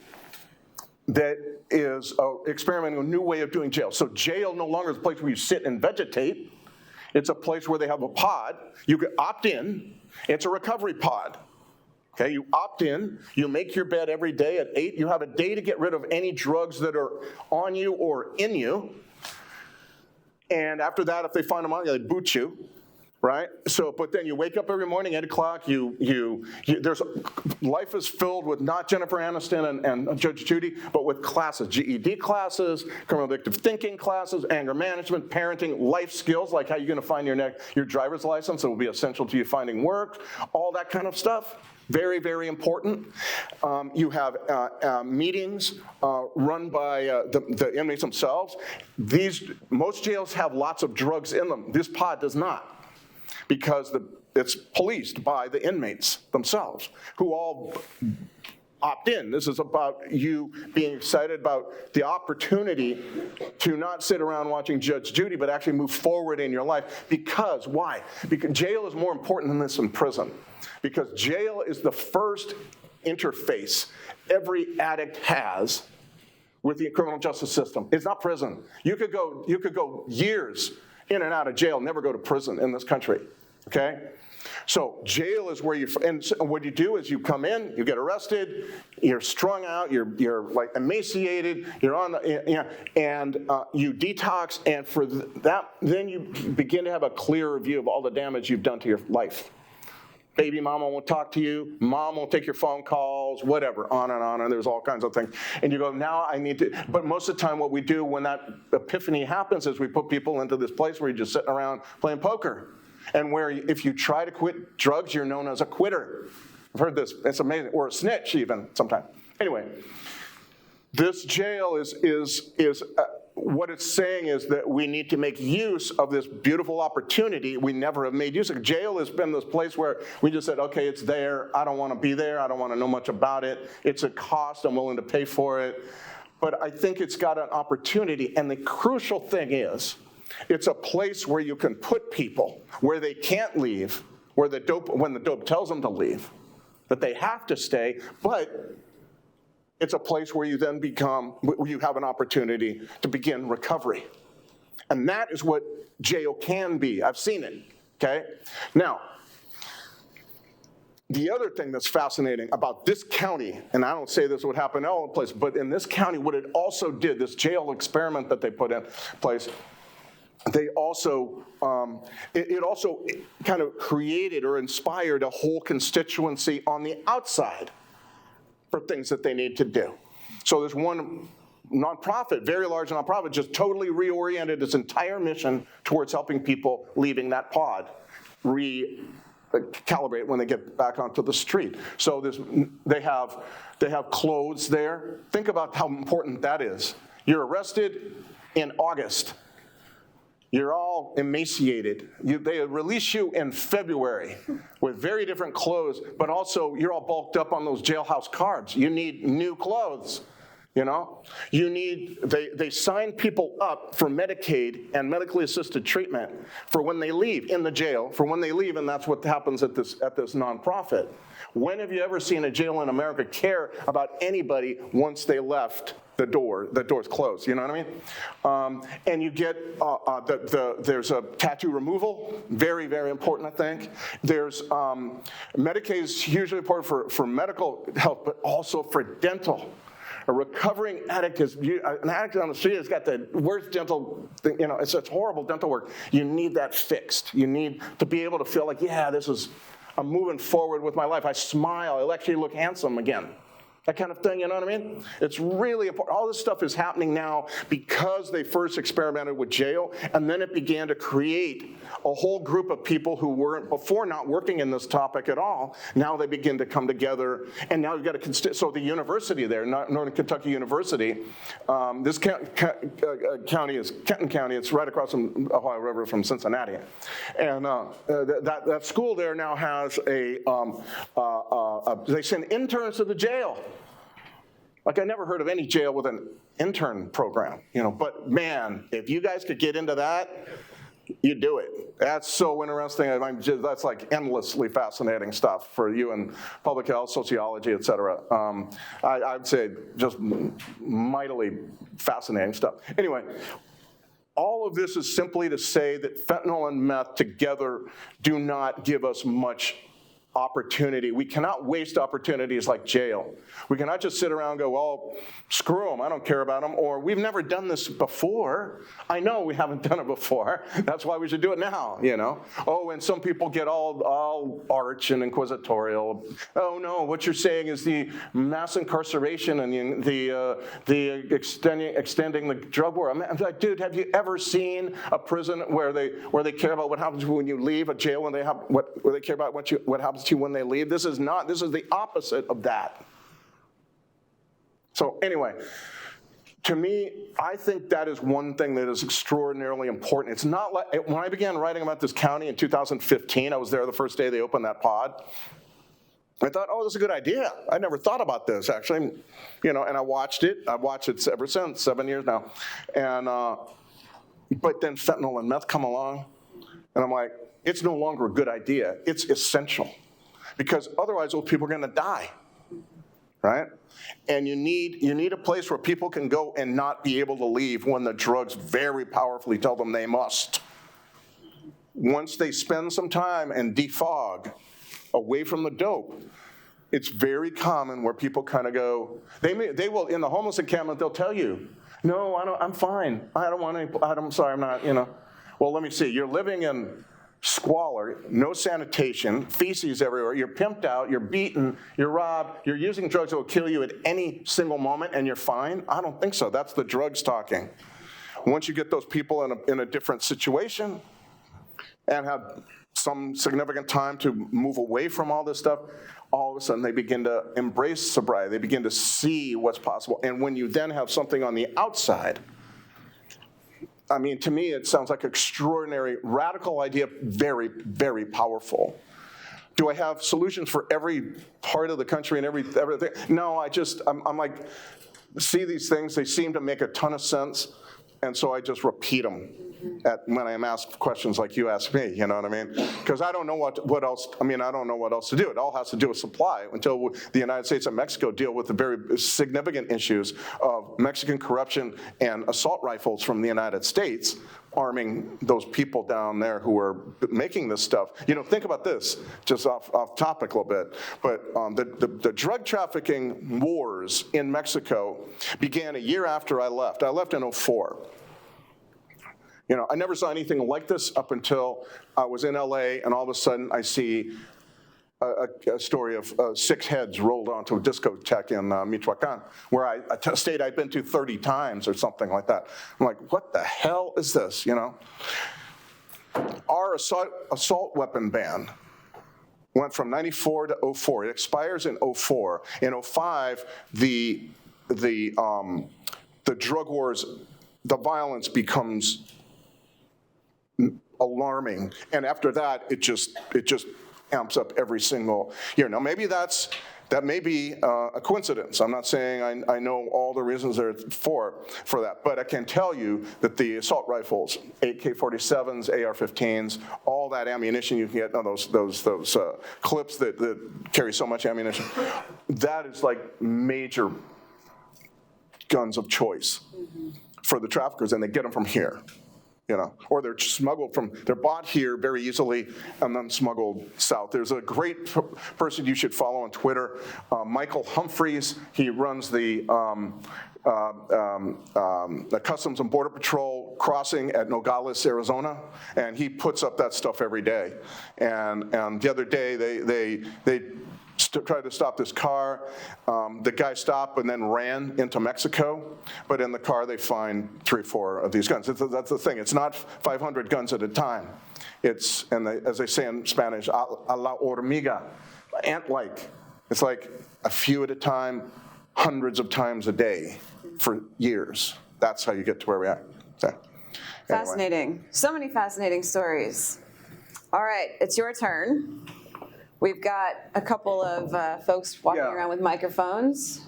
that is experimenting with a new way of doing jail. So jail no longer is a place where you sit and vegetate. It's a place where they have a pod. You can opt in. It's a recovery pod. Okay, you opt in. You make your bed every day at 8. You have a day to get rid of any drugs that are on you or in you. And after that, if they find them on you, they boot you. Right? So, but then you wake up every morning, 8 o'clock, life is filled with not Jennifer Aniston and Judge Judy, but with classes, GED classes, criminal addictive thinking classes, anger management, parenting, life skills, like how you're gonna find your driver's license, it will be essential to you finding work, all that kind of stuff. Very, very important. You have meetings run by the inmates themselves. Most jails have lots of drugs in them. This pod does not, because it's policed by the inmates themselves, who all opt in. This is about you being excited about the opportunity to not sit around watching Judge Judy, but actually move forward in your life. Because, why? Because jail is more important than this in prison. Because jail is the first interface every addict has with the criminal justice system. It's not prison. You could go years in and out of jail, never go to prison in this country. okay? So jail is where and so what you do is you come in, you get arrested, you're strung out, you're like emaciated, you're on the, and you detox, and for that, then you begin to have a clearer view of all the damage you've done to your life. Baby mama won't talk to you, mom won't take your phone calls, whatever, on, and there's all kinds of things. And you go, now I need to, but most of the time what we do when that epiphany happens is we put people into this place where you're just sitting around playing poker. And where if you try to quit drugs, you're known as a quitter. I've heard this, it's amazing, or a snitch even sometimes. Anyway, this jail is what it's saying is that we need to make use of this beautiful opportunity we never have made use of. Jail has been this place where we just said, okay, it's there, I don't want to be there, I don't want to know much about it, it's a cost, I'm willing to pay for it. But I think it's got an opportunity, and the crucial thing is, it's a place where you can put people where they can't leave, where when the dope tells them to leave, that they have to stay, but it's a place where you then where you have an opportunity to begin recovery. And that is what jail can be. I've seen it, okay? Now, the other thing that's fascinating about this county, and I don't say this would happen in all places, but in this county, what it also did, this jail experiment that they put in place, they also, it also kind of created or inspired a whole constituency on the outside for things that they need to do. So there's one nonprofit, very large nonprofit, just totally reoriented its entire mission towards helping people leaving that pod recalibrate when they get back onto the street. So they have clothes there. Think about how important that is. You're arrested in August. You're all emaciated. They release you in February with very different clothes, but also you're all bulked up on those jailhouse carbs. You need new clothes, you know? They sign people up for Medicaid and medically assisted treatment for when they leave in the jail, for when they leave, and that's what happens at this nonprofit. When have you ever seen a jail in America care about anybody once they left the door's closed, you know what I mean? And you get, there's a tattoo removal, very, very important, I think. There's, Medicaid is hugely important for medical health, but also for dental. A recovering addict an addict on the street has got the worst dental thing, you know, it's horrible dental work. You need that fixed. You need to be able to feel like, yeah, I'm moving forward with my life. I smile, I'll actually look handsome again. That kind of thing, you know what I mean? It's really important. All this stuff is happening now because they first experimented with jail, and then it began to create a whole group of people who weren't before not working in this topic at all. Now they begin to come together, and now you've got so the university there, Northern Kentucky University, this county is Kenton County. It's right across from the Ohio River from Cincinnati, and that school there now has they send interns to the jail. Like, I never heard of any jail with an intern program, you know, but man, if you guys could get into that, you do it. That's so interesting. That's like endlessly fascinating stuff for you in public health, sociology, et cetera. I'd say just mightily fascinating stuff. Anyway, all of this is simply to say that fentanyl and meth together do not give us much opportunity. We cannot waste opportunities like jail. We cannot just sit around and go, well, screw them, I don't care about them, or we've never done this before. I know we haven't done it before. That's why we should do it now, you know? Oh, and some people get all arch and inquisitorial. Oh no, what you're saying is the mass incarceration and the extending the drug war. I'm like, dude, have you ever seen a prison where they care about what happens when you leave, a jail where they care about what happens to you when they leave? This is the opposite of that. So anyway, to me, I think that is one thing that is extraordinarily important. It's not like, when I began writing about this county in 2015, I was there the first day they opened that pod. I thought, oh, this is a good idea. I never thought about this, actually. You know, and I watched it. I've watched it ever since, 7 years now. And but then fentanyl and meth come along, and I'm like, it's no longer a good idea. It's essential. Because otherwise those people are going to die, right? And you need a place where people can go and not be able to leave when the drugs very powerfully tell them they must. once they spend some time and defog away from the dope, it's very common where people kind of go, they will, in the homeless encampment, they'll tell you, no, I'm fine. I don't want any, I'm sorry, I'm not, Well, let me see, you're living in squalor, no sanitation, feces everywhere, you're pimped out, you're beaten, you're robbed, you're using drugs that will kill you at any single moment, and you're fine? I don't think so. That's the drugs talking. Once you get those people in a different situation and have some significant time to move away from all this stuff, all of a sudden they begin to embrace sobriety. They begin to see what's possible. And when you then have something on the outside, I mean, to me, it sounds like an extraordinary, radical idea, very, very powerful. Do I have solutions for every part of the country and everything? No, I'm like, see these things, they seem to make a ton of sense, and so I just repeat them when I'm asked questions like you asked me, you know what I mean? Because I don't know what else, I don't know what else to do. It all has to do with supply until the United States and Mexico deal with the very significant issues of Mexican corruption and assault rifles from the United States arming those people down there who are making this stuff. Think about this, just off topic a little bit, but the drug trafficking wars in Mexico began a year after I left. I left in 2004. I never saw anything like this up until I was in LA, and all of a sudden I see a story of 6 heads rolled onto a discotheque in Michoacan, where a state I'd been to 30 times or something like that. I'm like, what the hell is this, Our assault weapon ban went from 94 to 2004. It expires in 2004. In 2005, the drug wars, the violence becomes alarming, and after that, it just amps up every single year. Now, maybe that may be a coincidence. I'm not saying I know all the reasons there for that, but I can tell you that the assault rifles, AK-47s, AR-15s, all that ammunition you can get, those clips that carry so much ammunition, that is like major guns of choice for the traffickers, and they get them from here. Or they're they're bought here very easily and then smuggled south. There's a great person you should follow on Twitter, Michael Humphreys. He runs the Customs and Border Patrol crossing at Nogales, Arizona, and he puts up that stuff every day. And the other day, they tried to stop this car. The guy stopped and then ran into Mexico, but in the car they find 3 or 4 of these guns. That's the thing. It's not 500 guns at a time. It's, as they say in Spanish, a la hormiga, ant-like. It's like a few at a time, hundreds of times a day for years. That's how you get to where we are. So, anyway. Fascinating. So many fascinating stories. All right, it's your turn. We've got a couple of folks walking around with microphones.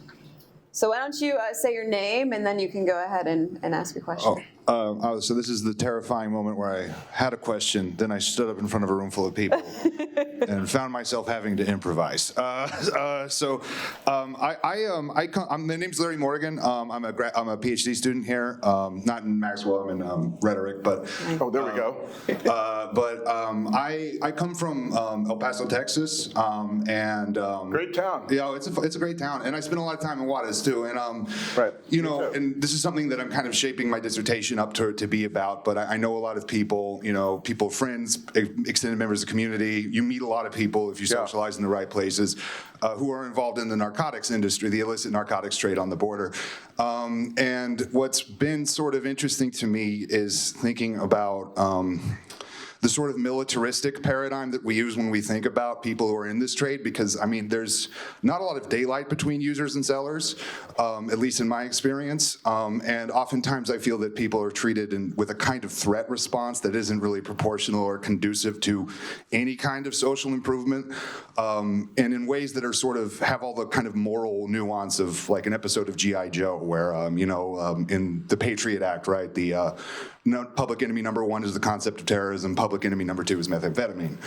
So why don't you say your name, and then you can go ahead and ask your question. So this is the terrifying moment where I had a question, then I stood up in front of a room full of people and found myself having to improvise. My name's Larry Morgan. I'm a PhD student here, not in Maxwell, I'm in rhetoric, but. Oh, there we go. I come from El Paso, Texas, and. Great town. It's a great town, and I spend a lot of time in Juarez too, and right. And this is something that I'm kind of shaping my dissertation up to be about, but I know a lot of people, friends, extended members of the community. You meet a lot of people if you socialize in the right places who are involved in the narcotics industry, the illicit narcotics trade on the border. And what's been sort of interesting to me is thinking about the sort of militaristic paradigm that we use when we think about people who are in this trade, because, there's not a lot of daylight between users and sellers, at least in my experience, and oftentimes I feel that people are treated with a kind of threat response that isn't really proportional or conducive to any kind of social improvement, and in ways that are sort of have all the kind of moral nuance of like an episode of G.I. Joe, where, in the Patriot Act, right, the public enemy number 1 is the concept of terrorism, public enemy number 2 is methamphetamine.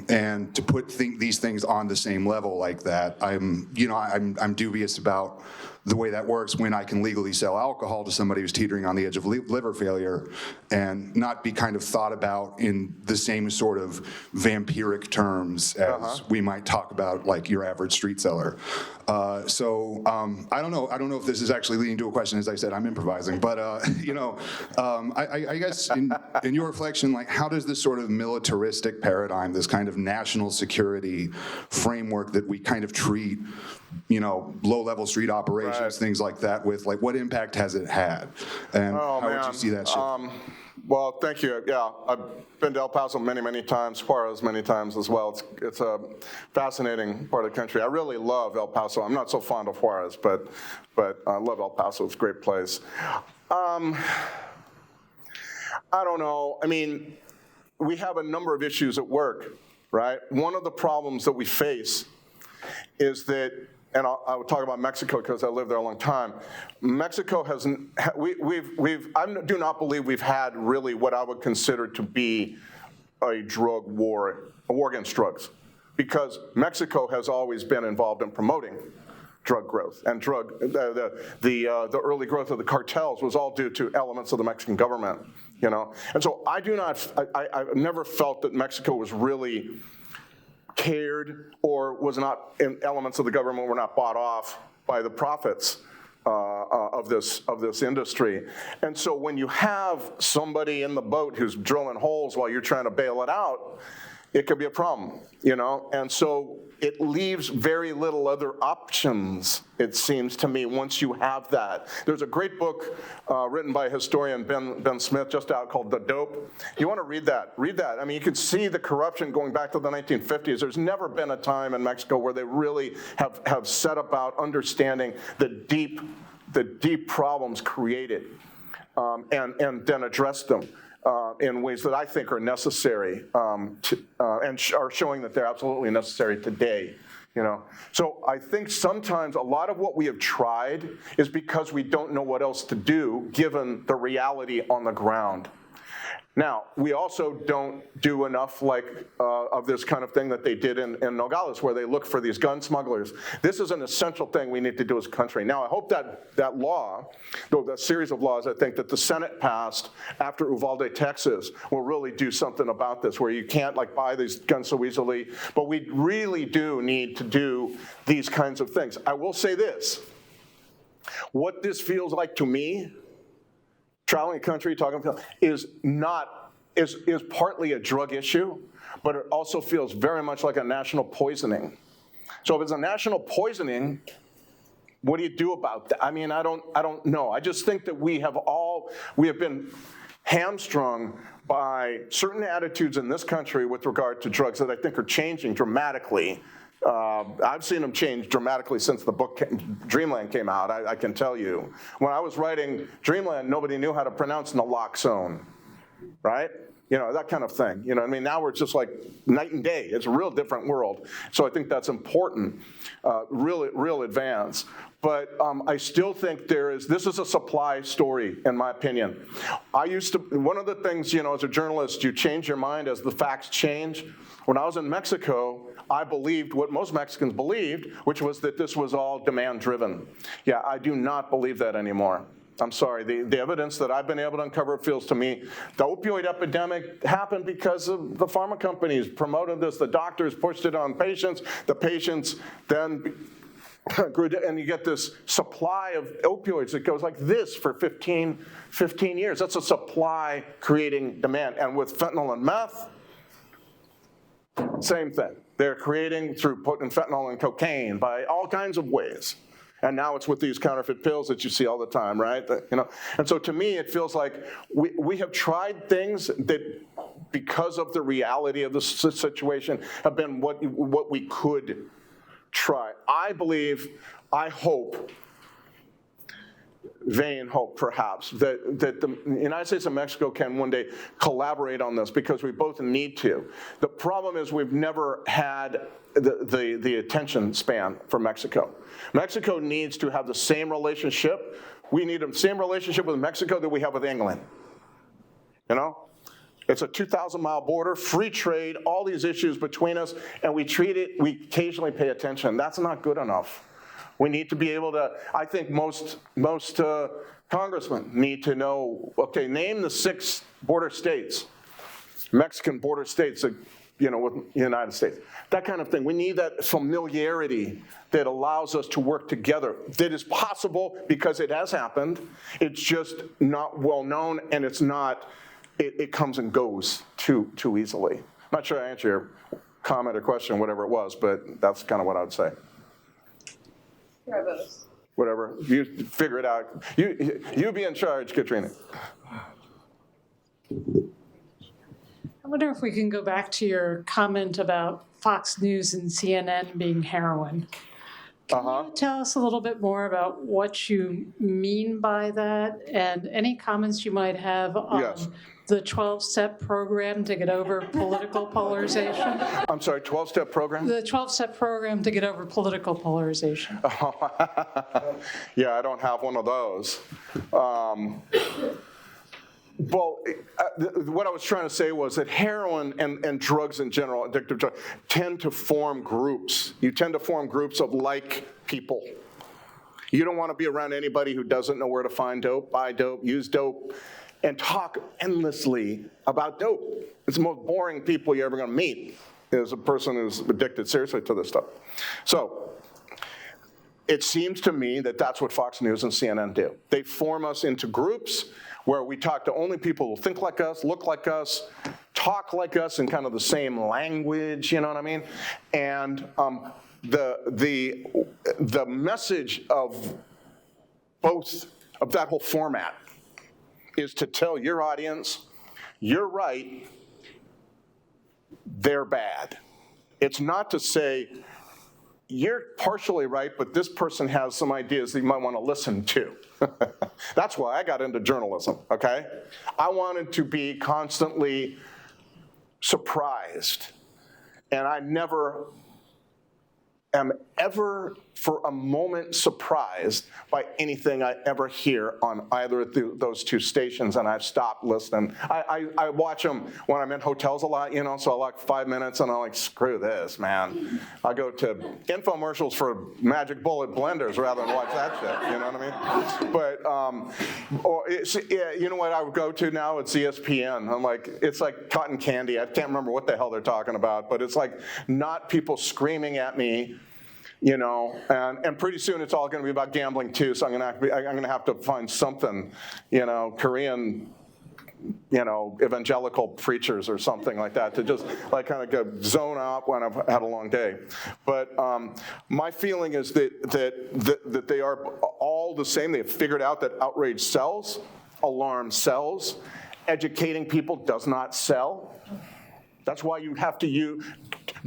And to put these things on the same level like that, I'm dubious about the way that works when I can legally sell alcohol to somebody who's teetering on the edge of liver failure and not be kind of thought about in the same sort of vampiric terms as we might talk about like your average street seller. So I don't know if this is actually leading to a question. As I said, I'm improvising, but I guess in your reflection, like how does this sort of militaristic paradigm, this kind of national security framework that we kind of treat, low-level street operations, things like that with, like, what impact has it had? And how would you see that shift? Well, thank you. Yeah, I've been to El Paso many, many times, Juarez many times as well. It's a fascinating part of the country. I really love El Paso. I'm not so fond of Juarez, but I love El Paso. It's a great place. I don't know. I mean, we have a number of issues at work, right? One of the problems that we face is that, and I would talk about Mexico because I lived there a long time. Mexico hasn't, I do not believe we've had really what I would consider to be a drug war, a war against drugs, because Mexico has always been involved in promoting drug growth and the early growth of the cartels was all due to elements of the Mexican government, And so I've never felt that Mexico was really cared or was not, in elements of the government were not bought off by the profits of this industry. And so when you have somebody in the boat who's drilling holes while you're trying to bail it out, it could be a problem, And so it leaves very little other options, it seems to me, once you have that. There's a great book written by historian Ben Smith, just out, called The Dope. You want to read that. Read that. I mean, you can see the corruption going back to the 1950s. There's never been a time in Mexico where they really have set about understanding the deep problems created and then address them. In ways that I think are necessary and are showing that they're absolutely necessary today. So I think sometimes a lot of what we have tried is because we don't know what else to do given the reality on the ground. Now, we also don't do enough of this kind of thing that they did in Nogales, where they look for these gun smugglers. This is an essential thing we need to do as a country. Now, I hope that law, that series of laws, I think that the Senate passed after Uvalde, Texas, will really do something about this, where you can't buy these guns so easily. But we really do need to do these kinds of things. I will say this. What this feels like to me, traveling the country, talking about, is partly a drug issue, but it also feels very much like a national poisoning. So if it's a national poisoning, what do you do about that? I mean, I don't know. I just think that we have been hamstrung by certain attitudes in this country with regard to drugs that I think are changing dramatically. I've seen them change dramatically since the book Dreamland came out, I can tell you. When I was writing Dreamland, nobody knew how to pronounce naloxone, right? That kind of thing. Now we're just like night and day. It's a real different world. So I think that's important, real advance. But I still think this is a supply story, in my opinion. One of the things, as a journalist, you change your mind as the facts change. When I was in Mexico, I believed what most Mexicans believed, which was that this was all demand-driven. Yeah, I do not believe that anymore. I'm sorry. The evidence that I've been able to uncover feels to me the opioid epidemic happened because of the pharma companies promoted this. The doctors pushed it on patients. The patients then grew, and you get this supply of opioids that goes like this for 15 years. That's a supply creating demand. And with fentanyl and meth, same thing. They're creating through putting fentanyl and cocaine by all kinds of ways. And now it's with these counterfeit pills that you see all the time, right? And so to me, it feels like we have tried things that, because of the reality of the situation, have been what we could try. I hope, vain hope perhaps, that the United States and Mexico can one day collaborate on this, because we both need to. The problem is we've never had the attention span for Mexico. Mexico needs to have the same relationship. We need the same relationship with Mexico that we have with England. It's a 2,000-mile border, free trade, all these issues between us, and we occasionally pay attention. That's not good enough. We need to be able to, I think most congressmen need to know, okay, name the 6 border states, Mexican border states, with the United States. That kind of thing. We need that familiarity that allows us to work together. That is possible because it has happened. It's just not well known, and it's not, it comes and goes too easily. I'm not sure I answered your comment or question, whatever it was, but that's kind of what I would say. Whatever, you figure it out. You be in charge, Katrina. I wonder if we can go back to your comment about Fox News and CNN being heroin. Can you tell us a little bit more about what you mean by that, and any comments you might have on the 12-step program to get over political polarization? I'm sorry, 12-step program? The 12-step program to get over political polarization. Yeah, I don't have one of those. Well, what I was trying to say was that heroin and drugs in general, addictive drugs, tend to form groups. You tend to form groups of like people. You don't want to be around anybody who doesn't know where to find dope, buy dope, use dope, and talk endlessly about dope. It's the most boring people you're ever going to meet is a person who's addicted seriously to this stuff. So it seems to me that that's what Fox News and CNN do. They form us into groups where we talk to only people who think like us, look like us, talk like us in kind of the same language, you know what I mean? And the message of both of that whole format is to tell your audience, you're right, they're bad. It's not to say, you're partially right, but this person has some ideas that you might want to listen to. That's why I got into journalism, okay? I wanted to be constantly surprised, and I never am ever for a moment surprised by anything I ever hear on either of those 2 stations, and I've stopped listening. I watch them when I'm in hotels a lot, so I like 5 minutes, and I'm like, screw this, man. I go to infomercials for Magic Bullet blenders rather than watch that shit, you know what I mean? But, you know what I would go to now? It's ESPN. I'm like, it's like cotton candy. I can't remember what the hell they're talking about, but it's like not people screaming at me, and pretty soon it's all going to be about gambling too. So I'm going to have to find something, Korean, evangelical preachers or something like that to just like kind of go zone out when I've had a long day. But my feeling is that they are all the same. They have figured out that outrage sells, alarm sells, educating people does not sell. That's why you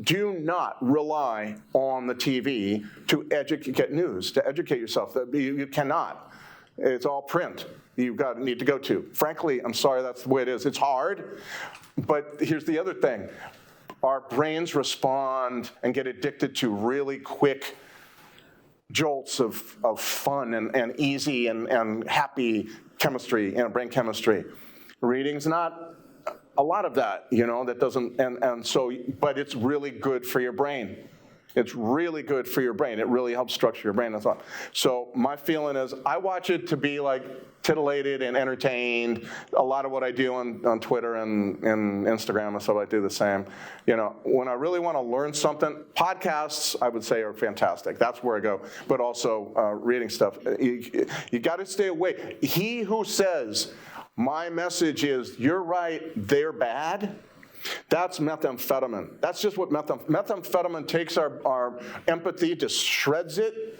do not rely on the TV to get news, to educate yourself. You cannot. It's all print. You've need to go to. Frankly, I'm sorry, that's the way it is. It's hard, but here's the other thing. Our brains respond and get addicted to really quick jolts of fun and easy and happy chemistry, brain chemistry. Reading's not a lot of that, that doesn't, but it's really good for your brain. It's really good for your brain. It really helps structure your brain and so on. So my feeling is I watch it to be like titillated and entertained. A lot of what I do on Twitter and Instagram and stuff, I do the same. When I really want to learn something, podcasts, I would say, are fantastic. That's where I go. But also reading stuff. You got to stay away. He who says, my message is, you're right, they're bad, that's methamphetamine. That's just what methamphetamine takes our empathy, just shreds it,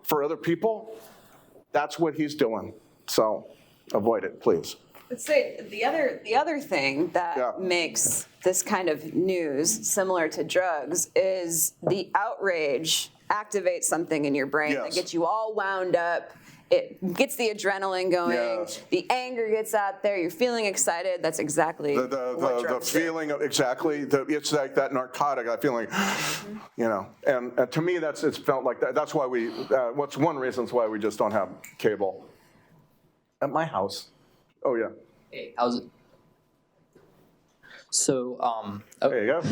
for other people. That's what he's doing. So avoid it, please. Let's say the other thing that makes this kind of news similar to drugs is the outrage activates something in your brain that gets you all wound up. It gets the adrenaline going. Yes. The anger gets out there. You're feeling excited. That's exactly what drugs the feeling of exactly. It's like that narcotic. I feel like, and to me, it's felt like that. That's why what's one reason why we just don't have cable at my house. Oh yeah. Hey, how's it? So, there you go.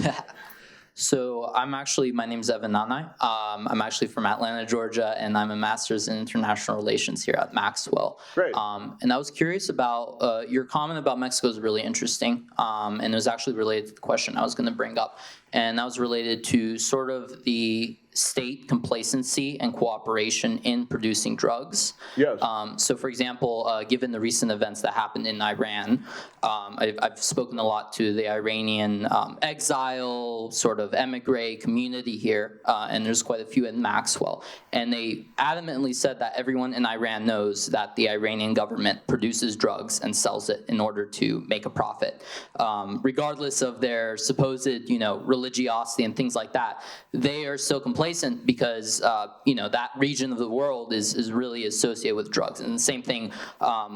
So my name's Evan Nanai. I'm actually from Atlanta, Georgia, and I'm a master's in international relations here at Maxwell. Great. And I was curious about your comment about Mexico is really interesting, and it was actually related to the question I was going to bring up, and that was related to sort of the state complacency and cooperation in producing drugs. Yes. So, for example, given the recent events that happened in Iran, I've spoken a lot to the Iranian exile, sort of emigre community here, and there's quite a few in Maxwell. And they adamantly said that everyone in Iran knows that the Iranian government produces drugs and sells it in order to make a profit. Regardless of their supposed, religiosity and things like that, they are so complacent because that region of the world is really associated with drugs, and the same thing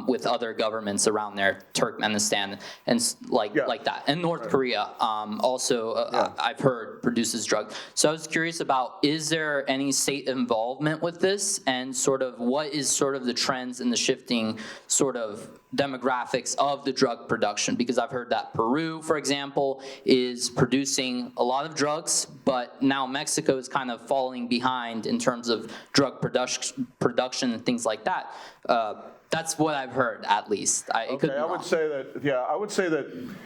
with other governments around there, Turkmenistan and like that, and North Korea also I've heard produces drugs. So I was curious about, is there any state involvement with this, and sort of what is sort of the trends and the shifting sort of demographics of the drug production? Because I've heard that Peru, for example, is producing a lot of drugs, but now Mexico is kind of falling behind in terms of drug production and things like that. That's what I've heard, at least. I would say that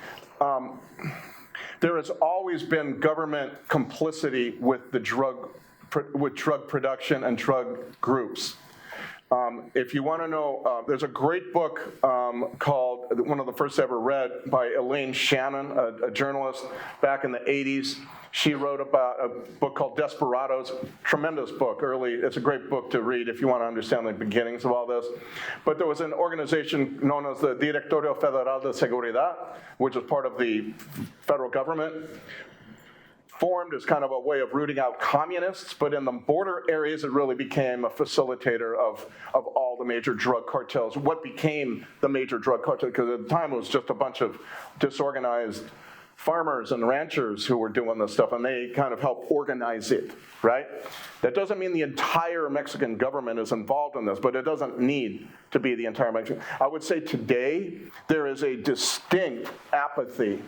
there has always been government complicity with the drug production and drug groups. If you want to know, there's a great book called, one of the first ever read, by Elaine Shannon, a journalist back in the 80s. She wrote about a book called Desperados, tremendous book, it's a great book to read if you want to understand the beginnings of all this. But there was an organization known as the Directorio Federal de Seguridad, which is part of the federal government, formed as kind of a way of rooting out communists, but in the border areas it really became a facilitator of all the major drug cartels. What became the major drug cartels, because at the time it was just a bunch of disorganized farmers and ranchers who were doing this stuff, and they kind of helped organize it, right? That doesn't mean the entire Mexican government is involved in this, but it doesn't need to be the entire Mexican. I would say today there is a distinct apathy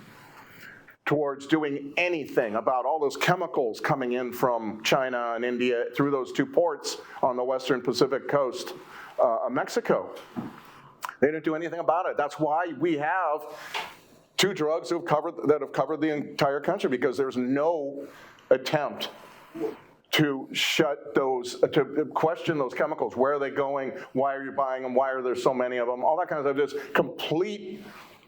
towards doing anything about all those chemicals coming in from China and India through those two ports on the western Pacific coast of Mexico. They didn't do anything about it. That's why we have two drugs that have covered the entire country, because there's no attempt to to question those chemicals. Where are they going? Why are you buying them? Why are there so many of them? All that kind of stuff. Just complete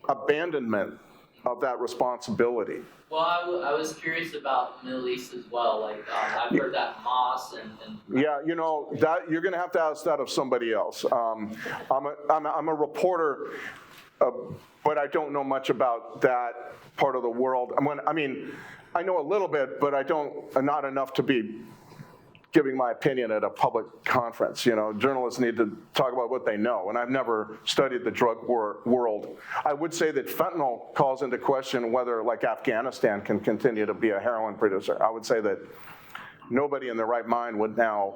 abandonment of that responsibility. Well, I was curious about the Middle East as well. Like I've heard that Hamas and yeah, that you're going to have to ask that of somebody else. I'm a reporter, but I don't know much about that part of the world. I know a little bit, but not enough to be giving my opinion at a public conference. Journalists need to talk about what they know, and I've never studied the drug world. I would say that fentanyl calls into question whether, like, Afghanistan can continue to be a heroin producer. I would say that nobody in their right mind would now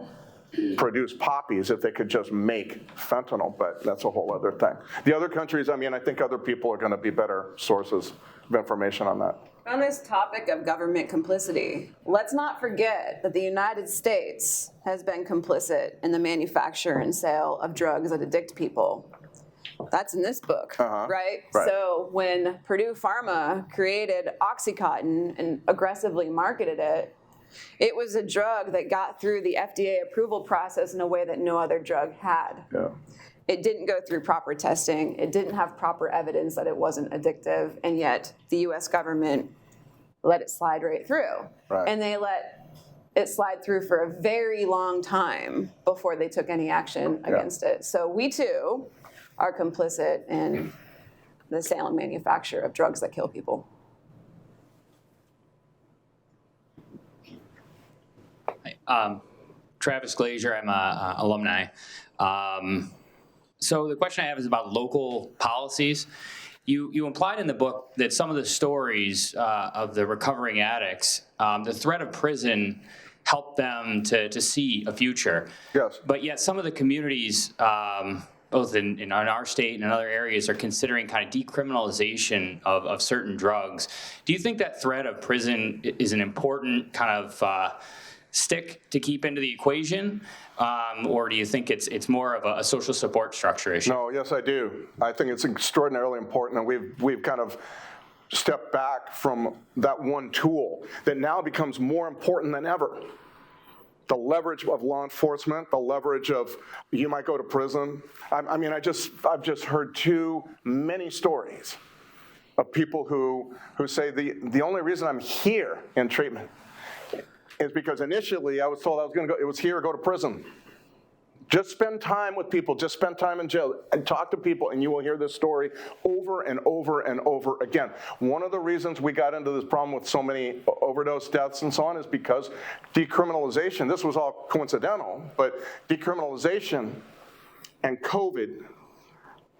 produce poppies if they could just make fentanyl, but that's a whole other thing. The other countries, I think other people are going to be better sources of information on that. On this topic of government complicity, let's not forget that the United States has been complicit in the manufacture and sale of drugs that addict people. That's in this book, right? So when Purdue Pharma created OxyContin and aggressively marketed it, it was a drug that got through the FDA approval process in a way that no other drug had. Yeah. It didn't go through proper testing. It didn't have proper evidence that it wasn't addictive, and yet the U.S. government let it slide right through. Right. And they let it slide through for a very long time before they took any action against it. So we, too, are complicit in the sale and manufacture of drugs that kill people. Travis Glazier, I'm an alumni. So the question I have is about local policies. You implied in the book that some of the stories of the recovering addicts, the threat of prison helped them to see a future. Yes. But yet some of the communities, both in our state and in other areas, are considering kind of decriminalization of certain drugs. Do you think that threat of prison is an important kind of stick to keep into the equation, or do you think it's more of a social support structure issue? No, yes, I do. I think it's extraordinarily important, and we've kind of stepped back from that one tool that now becomes more important than ever. The leverage of law enforcement, the leverage of you might go to prison. I've just heard too many stories of people who say the only reason I'm here in treatment is because initially I was told I was going to go. It was here or go to prison. Just spend time with people. Just spend time in jail and talk to people, and you will hear this story over and over and over again. One of the reasons we got into this problem with so many overdose deaths and so on is because decriminalization, this was all coincidental, but decriminalization and COVID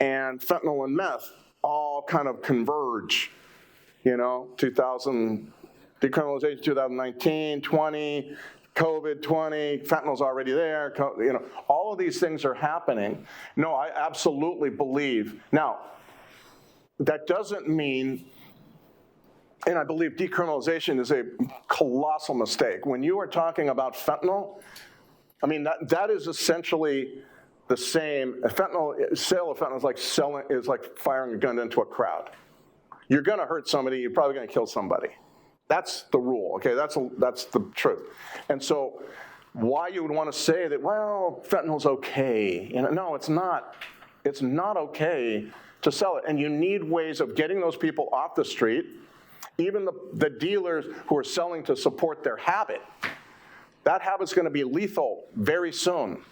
and fentanyl and meth all kind of converge. decriminalization 2019, 20, COVID 20, fentanyl's already there, all of these things are happening. No, I absolutely believe. Now, that doesn't mean, and I believe decriminalization is a colossal mistake. When you are talking about fentanyl, that is essentially the same. Sale of fentanyl is like firing a gun into a crowd. You're gonna hurt somebody, you're probably gonna kill somebody. That's the rule, okay? That's the truth. And so why you would want to say that, well, fentanyl's okay. No, it's not. It's not okay to sell it. And you need ways of getting those people off the street, even the dealers who are selling to support their habit. That habit's going to be lethal very soon.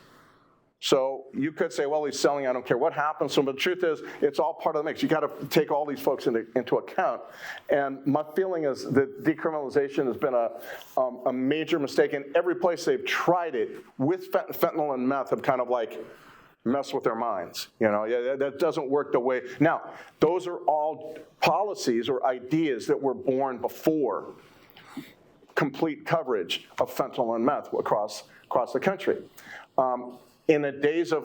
So you could say, well, he's selling, I don't care what happens to him. But the truth is, it's all part of the mix. You got to take all these folks into account. And my feeling is that decriminalization has been a major mistake. And every place they've tried it with fentanyl and meth have kind of like messed with their minds. That doesn't work the way. Now, those are all policies or ideas that were born before complete coverage of fentanyl and meth across the country. In the days of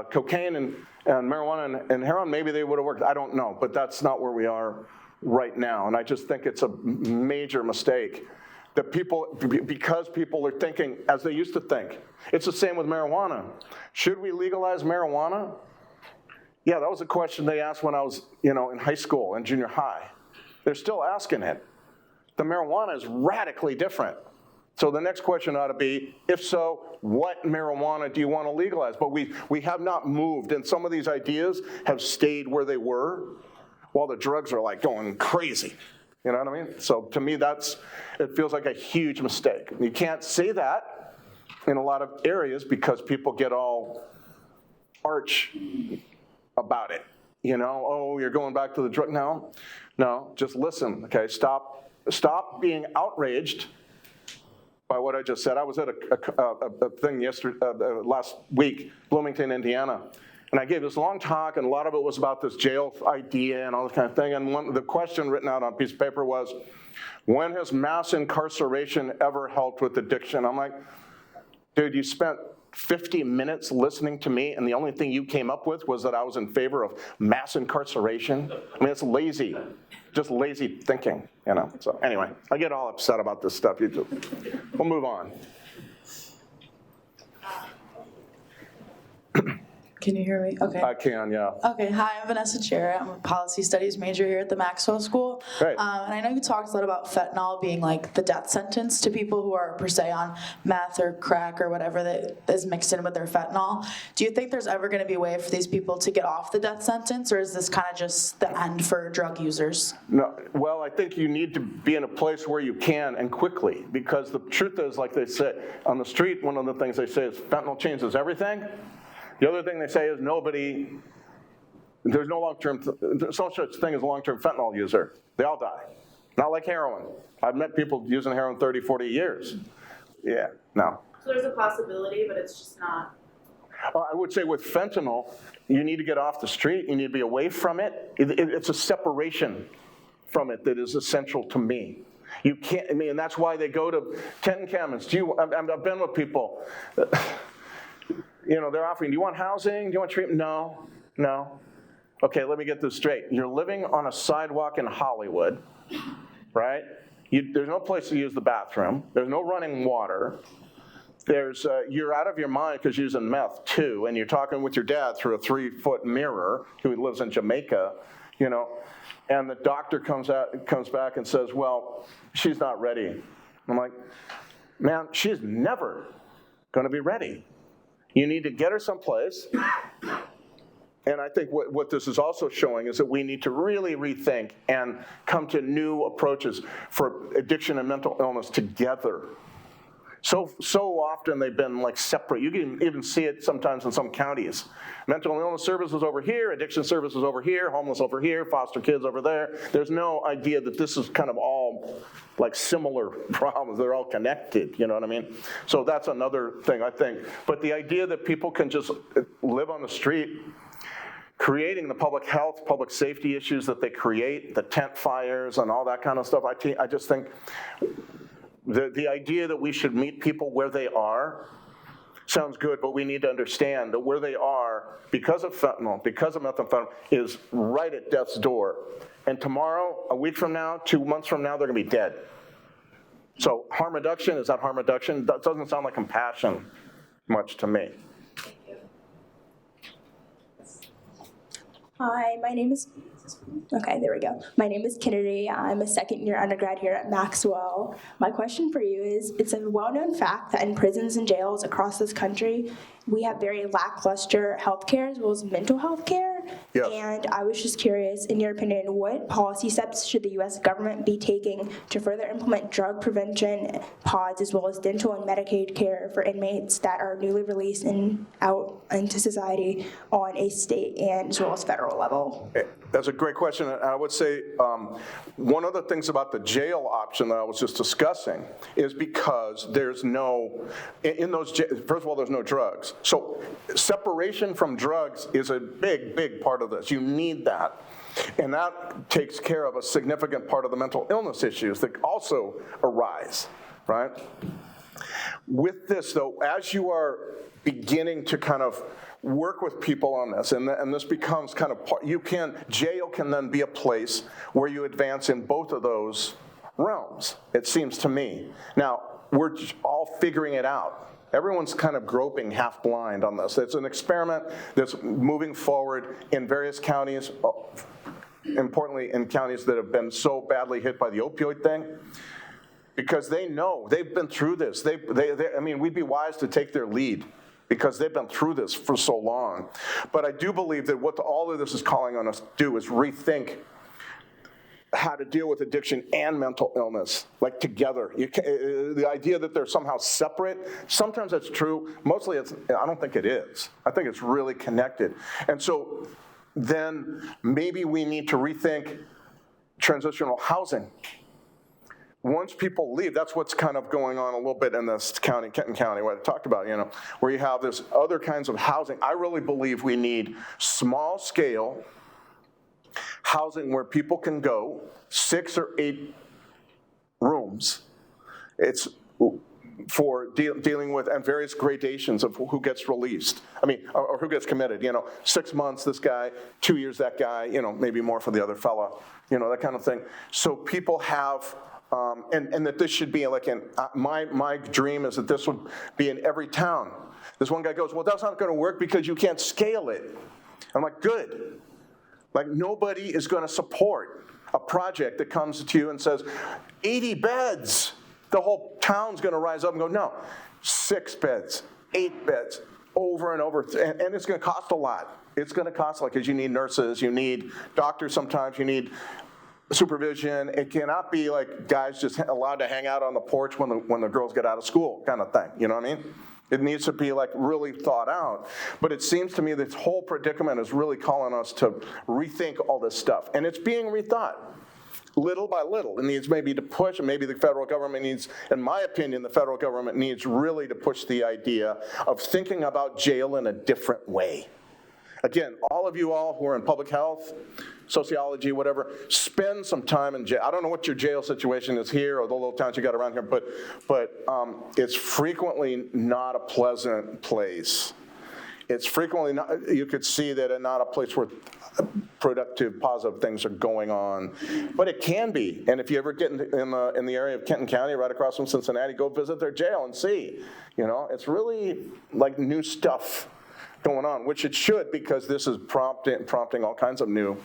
cocaine and marijuana and heroin, maybe they would have worked. I don't know, but that's not where we are right now. And I just think it's a major mistake that because people are thinking as they used to think. It's the same with marijuana. Should we legalize marijuana? Yeah, that was a question they asked when I was, in high school and junior high. They're still asking it. The marijuana is radically different. So the next question ought to be, if so, what marijuana do you want to legalize? But we have not moved, and some of these ideas have stayed where they were while the drugs are like going crazy. You know what I mean? So to me, it feels like a huge mistake. You can't say that in a lot of areas because people get all arch about it. Oh, you're going back to the drug. No, just listen, okay? Stop being outraged by what I just said. I was at a thing last week, Bloomington, Indiana, and I gave this long talk, and a lot of it was about this jail idea and all this kind of thing, and the question written out on a piece of paper was, when has mass incarceration ever helped with addiction? I'm like, dude, you spent 50 minutes listening to me, and the only thing you came up with was that I was in favor of mass incarceration? It's lazy. Just lazy thinking, So anyway, I get all upset about this stuff. We'll move on. Can you hear me? Okay. I can, yeah. Okay, hi, I'm Vanessa Cherra. I'm a policy studies major here at the Maxwell School. Great. And I know you talked a lot about fentanyl being like the death sentence to people who are per se on meth or crack or whatever that is mixed in with their fentanyl. Do you think there's ever going to be a way for these people to get off the death sentence, or is this kind of just the end for drug users? No, well, I think you need to be in a place where you can and quickly, because the truth is, like they say on the street, one of the things they say is fentanyl changes everything. The other thing they say is there's no such thing as a long-term fentanyl user. They all die. Not like heroin. I've met people using heroin 30, 40 years. Yeah, no. So there's a possibility, but it's just not. I would say with fentanyl, you need to get off the street. You need to be away from it. It's a separation from it that is essential to me. You can't, and that's why they go to 10 chemists. I've been with people. they're offering, do you want housing? Do you want treatment? No. Okay, let me get this straight. You're living on a sidewalk in Hollywood, right? There's no place to use the bathroom. There's no running water. You're out of your mind because you're using meth too, and you're talking with your dad through a 3-foot mirror who lives in Jamaica, and the doctor comes back and says, well, she's not ready. I'm like, man, she's never going to be ready. You need to get her someplace. And I think what this is also showing is that we need to really rethink and come to new approaches for addiction and mental illness together. So often they've been like separate. You can even see it sometimes in some counties. Mental illness services over here, addiction services over here, homeless over here, foster kids over there. There's no idea that this is kind of all like similar problems. They're all connected, you know what I mean? So that's another thing, I think. But the idea that people can just live on the street, creating the public health, public safety issues that they create, the tent fires and all that kind of stuff, I just think the idea that we should meet people where they are sounds good, but we need to understand that where they are, because of fentanyl, because of methamphetamine, is right at death's door. And tomorrow, a week from now, 2 months from now, they're gonna be dead. So harm reduction, is that harm reduction? That doesn't sound like compassion much to me. Hi, my name is Kennedy. I'm a second-year undergrad here at Maxwell. My question for you is, it's a well-known fact that in prisons and jails across this country, we have very lackluster healthcare as well as mental health care. Yes. And I was just curious, in your opinion, what policy steps should the U.S. government be taking to further implement drug prevention pods as well as dental and Medicaid care for inmates that are newly released and out into society on a state and as well as federal level? That's a great question. And I would say one of the things about the jail option that I was just discussing is because there's no, in those, first of all, there's no drugs. So separation from drugs is a big part of this. You need that. And that takes care of a significant part of the mental illness issues that also arise, right? With this, though, as you are beginning to kind of work with people on this, and this becomes kind of part, jail can then be a place where you advance in both of those realms, it seems to me. Now, we're all figuring it out. Everyone's kind of groping half blind on this. It's an experiment that's moving forward in various counties, importantly in counties that have been so badly hit by the opioid thing, because they know, they've been through this. I mean, we'd be wise to take their lead, because they've been through this for so long. But I do believe that what all of this is calling on us to do is rethink how to deal with addiction and mental illness, like together. The idea that they're somehow separate, sometimes that's true. Mostly I don't think it is. I think it's really connected. And so then maybe we need to rethink transitional housing. Once people leave, that's what's kind of going on a little bit in this county, Kenton County, what I talked about, where you have this other kinds of housing. I really believe we need small scale housing where people can go, 6 or 8 rooms. It's for dealing with, and various gradations of who gets released. I mean, or who gets committed, 6 months this guy, 2 years that guy, maybe more for the other fella, that kind of thing. So people have, and that this should be like my dream is that this would be in every town. This one guy goes, well, that's not gonna work because you can't scale it. I'm like, good. Like, nobody is gonna support a project that comes to you and says, 80 beds. The whole town's gonna rise up and go, no, 6 beds, 8 beds, over and over, and it's gonna cost a lot. It's gonna cost a lot because you need nurses, you need doctors sometimes, you need supervision. It cannot be like guys just allowed to hang out on the porch when the girls get out of school kind of thing, you know what I mean? It needs to be like really thought out. But it seems to me this whole predicament is really calling us to rethink all this stuff. And it's being rethought little by little. It needs maybe to push, and maybe the federal government needs, in my opinion, the federal government needs really to push the idea of thinking about jail in a different way. Again, all of you all who are in public health, sociology, whatever, spend some time in jail. I don't know what your jail situation is here or the little towns you got around here, but it's frequently not a pleasant place. it's frequently not, you could see that it's not a place where productive, positive things are going on, but it can be. And if you ever get in the area of Kenton County, right across from Cincinnati, go visit their jail and see. It's really like new stuff going on, which it should, because this is prompting all kinds of new.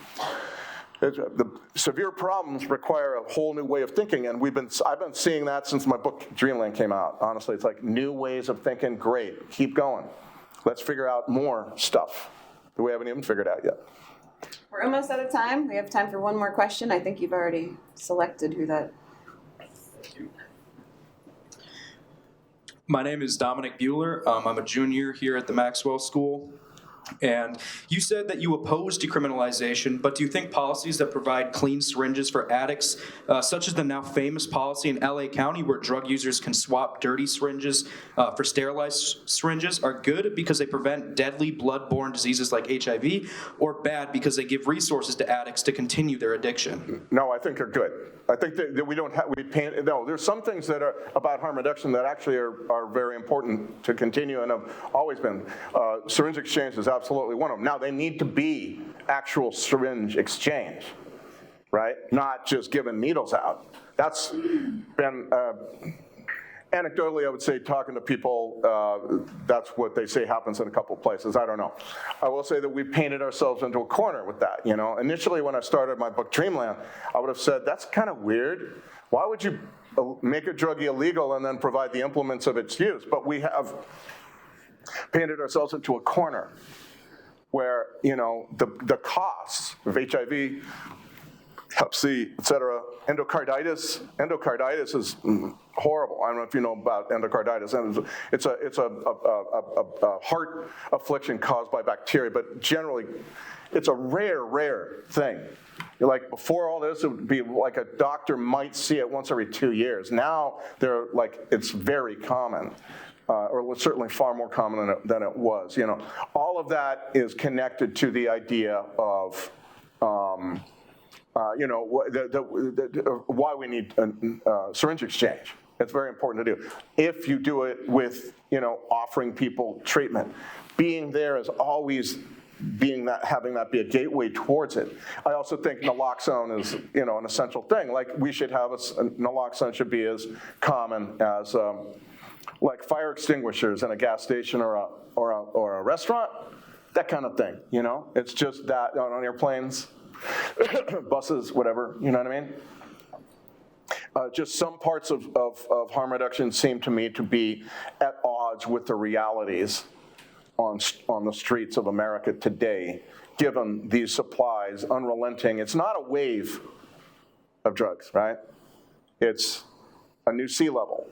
The severe problems require a whole new way of thinking, and I've been seeing that since my book Dreamland came out. Honestly, it's like new ways of thinking. Great, keep going. Let's figure out more stuff that we haven't even figured out yet. We're almost out of time. We have time for one more question. I think you've already selected who that. My name is Dominic Bueller. I'm a junior here at the Maxwell School. And you said that you oppose decriminalization, but do you think policies that provide clean syringes for addicts, such as the now famous policy in LA County where drug users can swap dirty syringes for sterilized syringes, are good because they prevent deadly blood-borne diseases like HIV, or bad because they give resources to addicts to continue their addiction? No, I think they're good. I think that we don't have, there's some things that are about harm reduction that actually are very important to continue and have always been. Syringe exchange is absolutely one of them. Now, they need to be actual syringe exchange, right? Not just giving needles out. That's been, anecdotally, I would say, talking to people, that's what they say happens in a couple of places. I don't know. I will say that we painted ourselves into a corner with that. Initially, when I started my book Dreamland, I would have said, that's kind of weird. Why would you make a drug illegal and then provide the implements of its use? But we have painted ourselves into a corner where, the costs of HIV, Hep C, et cetera, endocarditis is horrible. I don't know if you know about endocarditis. It's a heart affliction caused by bacteria, but generally, it's a rare thing. Like before all this, it would be like a doctor might see it once every 2 years. Now, it's very common. Or certainly far more common than it was. All of that is connected to the idea of, why we need syringe exchange. It's very important to do. If you do it with, offering people treatment, being there is always having that be a gateway towards it. I also think naloxone is, an essential thing. Like we should have naloxone should be as common as. Like fire extinguishers in a gas station or a restaurant, that kind of thing, It's just that on airplanes, buses, whatever, you know what I mean? Just some parts of harm reduction seem to me to be at odds with the realities on the streets of America today, given these supplies, unrelenting. It's not a wave of drugs, right? It's a new sea level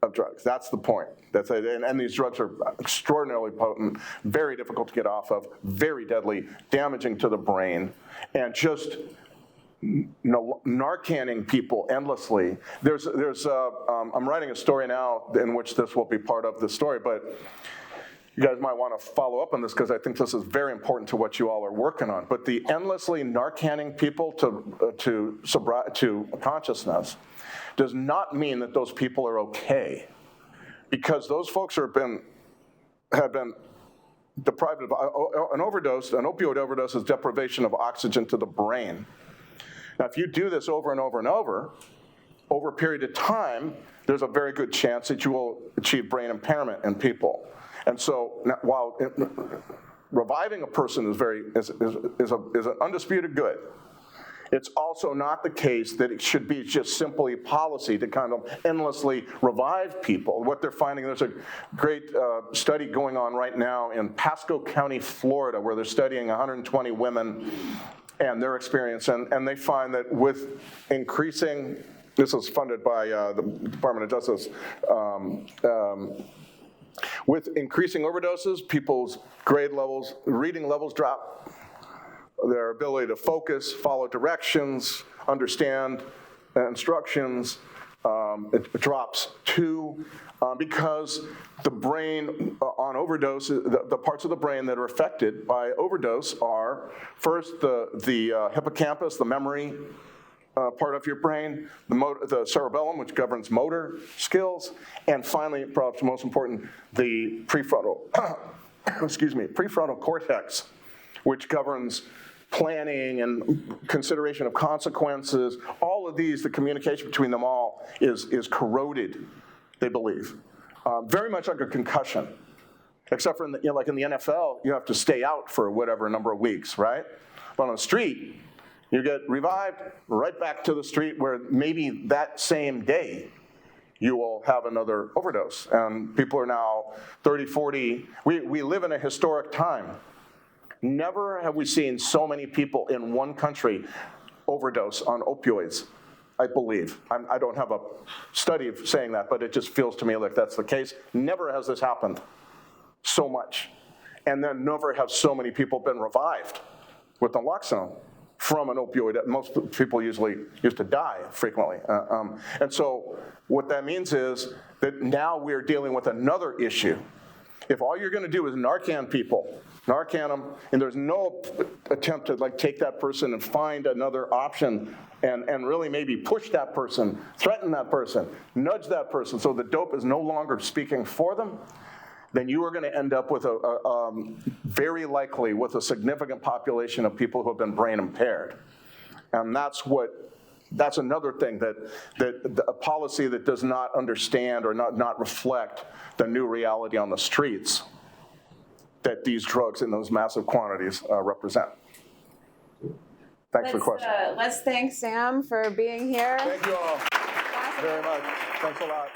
of drugs. That's the point. And these drugs are extraordinarily potent, very difficult to get off of, very deadly, damaging to the brain, and just Narcaning people endlessly. I'm writing a story now in which this will be part of the story, but you guys might want to follow up on this because I think this is very important to what you all are working on. But the endlessly Narcaning people to consciousness does not mean that those people are okay, because those folks have been deprived of an opioid overdose is deprivation of oxygen to the brain. Now, if you do this over and over and over a period of time, there's a very good chance that you will achieve brain impairment in people. And so, while reviving a person is an undisputed good, it's also not the case that it should be just simply policy to kind of endlessly revive people. What they're finding, there's a great study going on right now in Pasco County, Florida, where they're studying 120 women and their experience, and they find that with increasing, this is funded by the Department of Justice, with increasing overdoses, people's grade levels, reading levels drop. Their ability to focus, follow directions, understand instructions, it drops too, because the brain on overdose, the parts of the brain that are affected by overdose are first the hippocampus, the memory part of your brain, the cerebellum, which governs motor skills, and finally, perhaps most important, the prefrontal prefrontal cortex, which governs planning and consideration of consequences. All of these, the communication between them all is corroded, they believe. Very much like a concussion, except for like in the NFL, you have to stay out for whatever number of weeks, right? But on the street, you get revived, right back to the street where maybe that same day you will have another overdose. And people are now 30, 40. We live in a historic time. Never have we seen so many people in one country overdose on opioids, I believe. I don't have a study of saying that, but it just feels to me like that's the case. Never has this happened so much. And then never have so many people been revived with naloxone from an opioid. Most people usually used to die frequently. And so what that means is that now we're dealing with another issue. If all you're going to do is Narcan people, Narcan them, and there's no attempt to like take that person and find another option and really maybe push that person, threaten that person, nudge that person so the dope is no longer speaking for them, then you are going to end up with very likely with a significant population of people who have been brain impaired. And that's another thing that a policy that does not understand or not reflect the new reality on the streets that these drugs in those massive quantities represent. Thanks for the question. Let's thank Sam for being here. Thank you all very much. Thanks a lot.